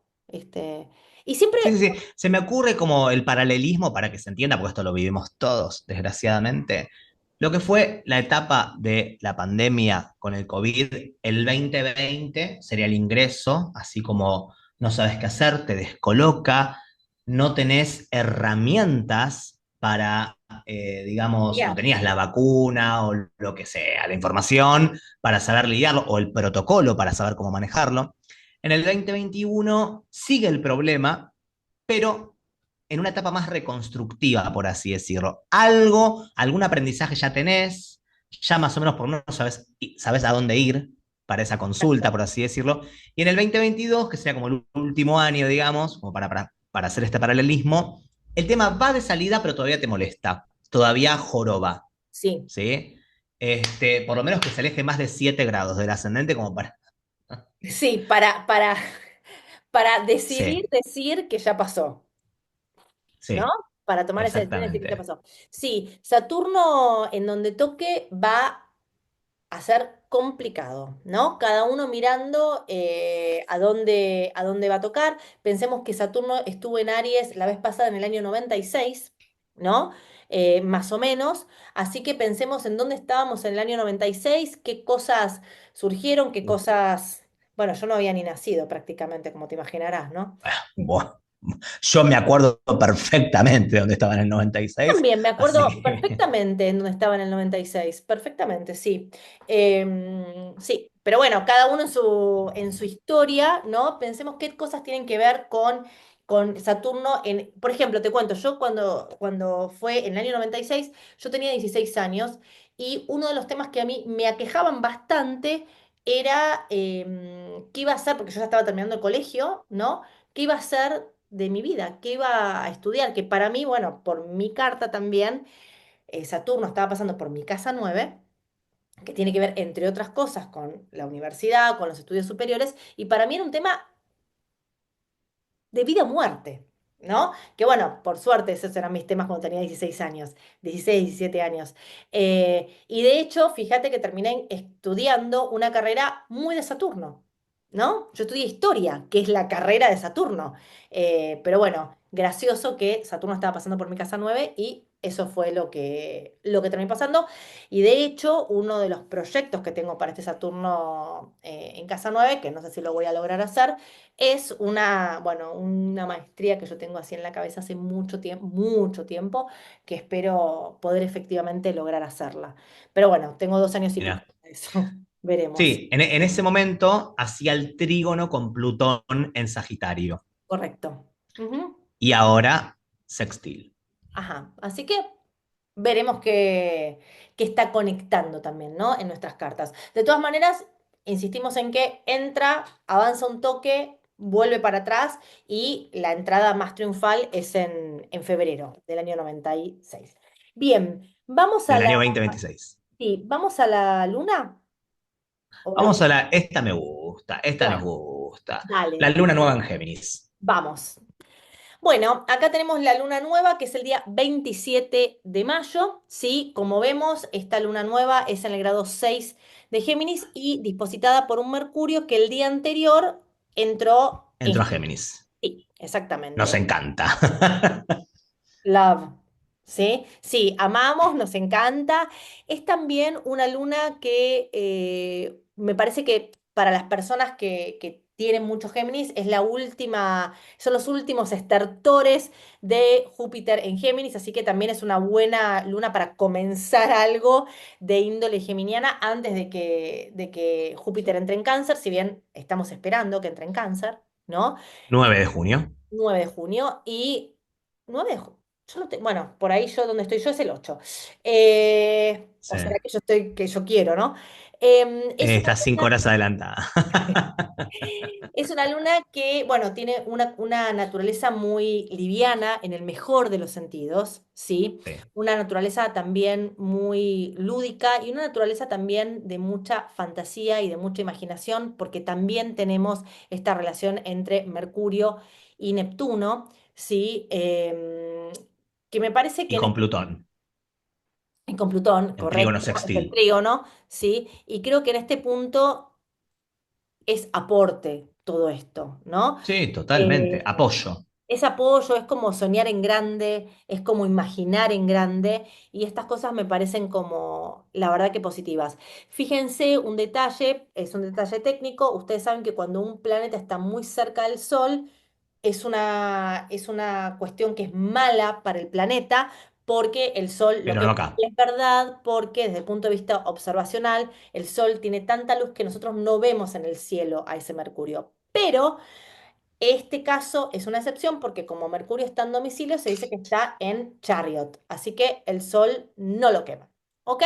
Y siempre, Sí, sí, sí. Se me ocurre como el paralelismo para que se entienda, porque esto lo vivimos todos, desgraciadamente. Lo que fue la etapa de la pandemia con el COVID, el 2020 sería el ingreso, así como no sabes qué hacer, te descoloca, no tenés herramientas para, digamos, no ya, tenías la vacuna o lo que sea, la información para saber lidiarlo o el protocolo para saber cómo manejarlo. En el 2021 sigue el problema, pero en una etapa más reconstructiva, por así decirlo. Algún aprendizaje ya tenés, ya más o menos por lo menos sabes a dónde ir para esa consulta, exacto. por así decirlo. Y en el 2022, que sería como el último año, digamos, como para hacer este paralelismo, el tema va de salida, pero todavía te molesta, todavía joroba, Sí, ¿sí? Por lo menos que se aleje más de 7 grados del ascendente como para... sí, para decidir Sí, decir que ya pasó, ¿no? sí, Para tomar esa decisión y decir que ya exactamente. pasó. Sí, Saturno en donde toque va a ser complicado, ¿no? Cada uno mirando a dónde va a tocar. Pensemos que Saturno estuvo en Aries la vez pasada en el año 96, ¿no? Más o menos. Así que pensemos en dónde estábamos en el año 96, qué cosas surgieron, qué Uf. cosas... Bueno, yo no había ni nacido prácticamente, como te imaginarás, ¿no? Bueno, yo me acuerdo perfectamente de dónde estaba en el 96, También me así acuerdo que perfectamente en dónde estaba en el 96, perfectamente, sí. Sí, pero bueno, cada uno en su historia, ¿no? Pensemos qué cosas tienen que ver con Saturno. Por ejemplo, te cuento, yo cuando fue en el año 96 yo tenía 16 años y uno de los temas que a mí me aquejaban bastante era qué iba a hacer, porque yo ya estaba terminando el colegio, ¿no? ¿Qué iba a hacer de mi vida? ¿Qué iba a estudiar? Que para mí, bueno, por mi carta también, Saturno estaba pasando por mi casa 9, que tiene que ver, entre otras cosas, con la universidad, con los estudios superiores, y para mí era un tema de vida o muerte, ¿no? Que bueno, por suerte esos eran mis temas cuando tenía 16 años, 16 17 años. Y de hecho, fíjate que terminé estudiando una carrera muy de Saturno, ¿no? Yo estudié historia, que es la carrera de Saturno. Pero bueno, gracioso que Saturno estaba pasando por mi casa 9 y eso fue lo que terminó pasando. Y de hecho, uno de los proyectos que tengo para este Saturno en casa 9, que no sé si lo voy a lograr hacer, es bueno, una maestría que yo tengo así en la cabeza hace mucho tiempo, que espero poder efectivamente lograr hacerla. Pero bueno, tengo 2 años y pico mira. para eso. Veremos. Sí, en ese momento hacía el trígono con Plutón en Sagitario. correcto. Ujú. Y ahora sextil. Ajá, así que veremos qué está conectando también, ¿no? En nuestras cartas. De todas maneras, insistimos en que entra, avanza un toque, vuelve para atrás y la entrada más triunfal es en febrero del año 96. Bien, vamos a Del la, año 2026. sí, vamos a la luna. ¿O Vamos vamos? a la, esta me gusta, esta nos Bueno, gusta. La dale, luna nueva en Géminis. vamos. Bueno, acá tenemos la luna nueva, que es el día 27 de mayo, ¿sí? Como vemos, esta luna nueva es en el grado 6 de Géminis y dispositada por un Mercurio que el día anterior entró Entró en... a Géminis. Sí, Nos exactamente. encanta. Love. ¿Sí? Sí, amamos, nos encanta. Es también una luna que me parece que para las personas que tienen muchos Géminis es la última, son los últimos estertores de Júpiter en Géminis, así que también es una buena luna para comenzar algo de índole geminiana antes de que Júpiter entre en Cáncer, si bien estamos esperando que entre en Cáncer, ¿no? 9 de junio. 9 de junio y 9 de junio. Yo no bueno, por ahí yo donde estoy yo es el 8. Sí. O sea que yo estoy, que yo quiero, ¿no? Es una Está 5 horas adelantada. es una luna que, bueno, tiene una naturaleza muy liviana en el mejor de los sentidos, ¿sí? Sí. Una naturaleza también muy lúdica y una naturaleza también de mucha fantasía y de mucha imaginación, porque también tenemos esta relación entre Mercurio y Neptuno, ¿sí? Que me parece que Y en con este, Plutón, y con Plutón, en trígono correcto, es el sextil. trígono, ¿sí? Y creo que en este punto es aporte todo esto, ¿no? Sí, totalmente. Eh, Apoyo. es apoyo, es como soñar en grande, es como imaginar en grande, y estas cosas me parecen como, la verdad que positivas. Fíjense, un detalle, es un detalle técnico, ustedes saben que cuando un planeta está muy cerca del Sol, es una cuestión que es mala para el planeta, porque el Sol, lo Pero que no acá. es verdad, porque desde el punto de vista observacional, el Sol tiene tanta luz que nosotros no vemos en el cielo a ese Mercurio. Pero este caso es una excepción porque como Mercurio está en domicilio, se dice que está en Chariot, así que el Sol no lo quema, ¿ok?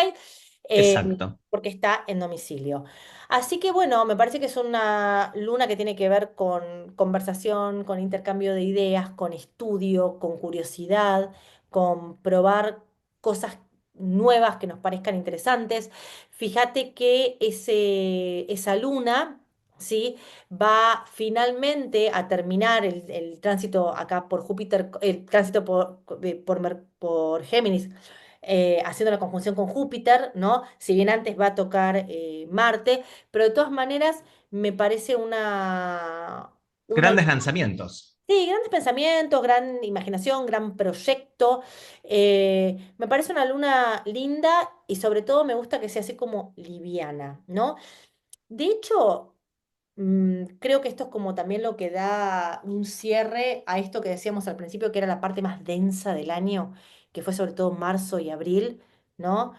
Eh, Exacto. Porque está en domicilio. Así que bueno, me parece que es una luna que tiene que ver con conversación, con intercambio de ideas, con estudio, con curiosidad, con probar cosas nuevas que nos parezcan interesantes. Fíjate que esa luna, ¿sí? Va finalmente a terminar el tránsito acá por Júpiter, el tránsito por Géminis, haciendo la conjunción con Júpiter, ¿no? Si bien antes va a tocar Marte, pero de todas maneras me parece una Grandes lanzamientos. sí, grandes pensamientos, gran imaginación, gran proyecto. Me parece una luna linda y sobre todo me gusta que sea así como liviana, ¿no? De hecho, creo que esto es como también lo que da un cierre a esto que decíamos al principio, que era la parte más densa del año, que fue sobre todo marzo y abril, ¿no?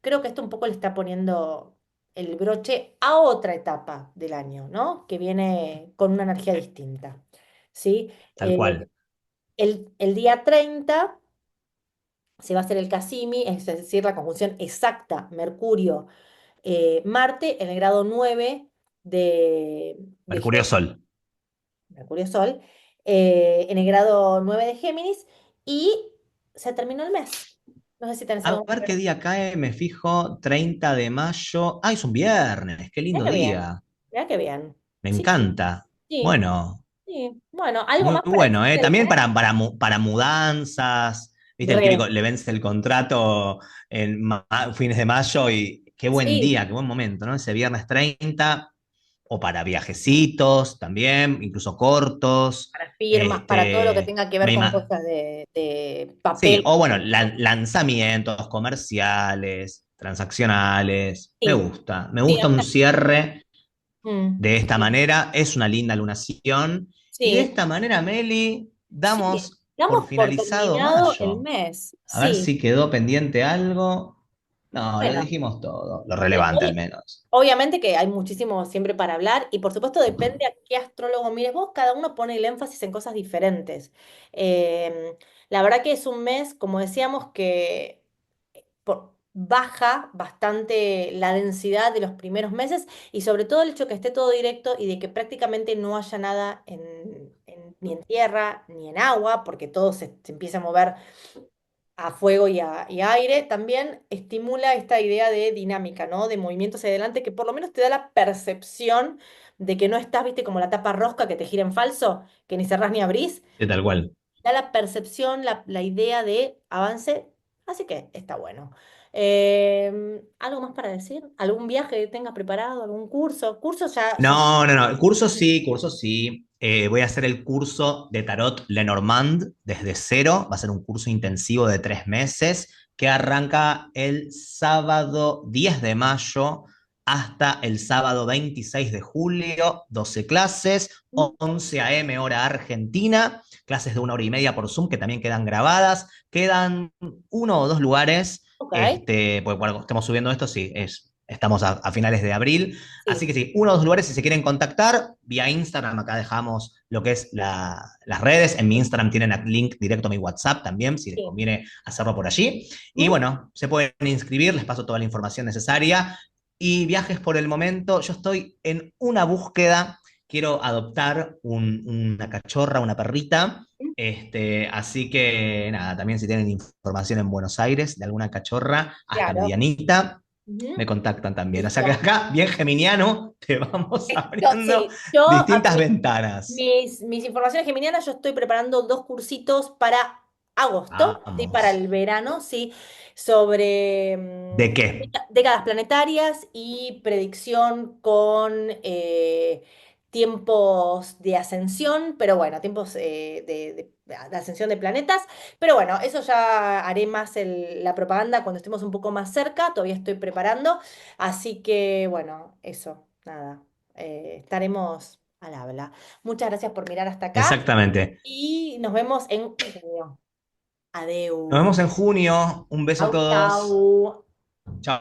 Creo que esto un poco le está poniendo el broche a otra etapa del año, ¿no? Que viene con una energía distinta, ¿sí? Tal cual. El día 30 se va a hacer el Casimi, es decir, la conjunción exacta Mercurio-Marte en el grado 9 de Mercurio Sol. Mercurio-Sol, en el grado 9 de Géminis y se terminó el mes. No sé si tenés A algo que ver qué ver. día cae, me fijo, 30 de mayo. ¡Ay, es un viernes! ¡Qué Mira lindo qué bien, día! mira qué bien. Me Sí, encanta. sí, Bueno, sí. Bueno, algo muy más para bueno, ¿eh? decirte del También mes. para mudanzas. ¿Viste? El típico, Re, le vence el contrato en fines de mayo y qué buen sí, día, qué buen momento, ¿no? Ese viernes 30. O para viajecitos también, incluso cortos. para firmas, para todo lo que tenga que ver Me con ima- cosas de Sí, papel. o bueno, lanzamientos comerciales, transaccionales. Sí, Me sí, gusta un cierre de esta sí, manera. Es una linda lunación. Y de sí, esta manera, Meli, sí. damos por Damos por finalizado terminado el mayo. mes. A ver Sí. si quedó pendiente algo. No, lo Bueno, dijimos todo, lo relevante al menos. obviamente que hay muchísimo siempre para hablar y por supuesto depende a qué astrólogo mires vos, cada uno pone el énfasis en cosas diferentes. La verdad que es un mes, como decíamos, que baja bastante la densidad de los primeros meses y sobre todo el hecho que esté todo directo y de que prácticamente no haya nada ni en tierra ni en agua, porque todo se empieza a mover a fuego y a aire, también estimula esta idea de dinámica, ¿no? De movimiento hacia adelante, que por lo menos te da la percepción de que no estás, viste, como la tapa rosca que te gira en falso, que ni cerrás ni abrís, Sí, tal cual. da la percepción, la idea de avance, así que está bueno. ¿Algo más para decir? ¿Algún viaje que tengas preparado? ¿Algún curso? ¿Cursos ya? No, no, no. El curso sí, curso sí. Voy a hacer el curso de Tarot Lenormand desde cero. Va a ser un curso intensivo de 3 meses que arranca el sábado 10 de mayo hasta el sábado 26 de julio. 12 clases, 11 a.m. hora argentina. Clases de 1 hora y media por Zoom que también quedan grabadas. Quedan 1 o 2 lugares. Ok, Pues bueno, estamos subiendo esto, sí, estamos a finales de abril. Así sí. que sí, 1 o 2 lugares si se quieren contactar, vía Instagram, acá dejamos lo que es las redes. En mi Instagram tienen el link directo a mi WhatsApp también, si les Sí. conviene hacerlo por allí. Y ¿Mm? bueno, se pueden inscribir, les paso toda la información necesaria. Y viajes por el momento, yo estoy en una búsqueda, quiero adoptar una cachorra, una perrita. Así que nada, también si tienen información en Buenos Aires de alguna cachorra, hasta Claro. medianita, me Ujú. contactan también. O sea que Listo. acá, bien geminiano, te vamos abriendo Sí, yo, distintas ventanas. mis informaciones geminianas, yo estoy preparando dos cursitos para agosto, sí, para Vamos. el verano, sí, sobre ¿De qué? décadas planetarias y predicción con tiempos de ascensión, pero bueno, tiempos de ascensión de planetas, pero bueno, eso ya haré más la propaganda cuando estemos un poco más cerca, todavía estoy preparando, así que bueno, eso, nada, estaremos al habla. Muchas gracias por mirar hasta acá Exactamente. y nos vemos en junio. Nos Adeu. vemos en junio. Un beso a Chau, todos. chau. Chao.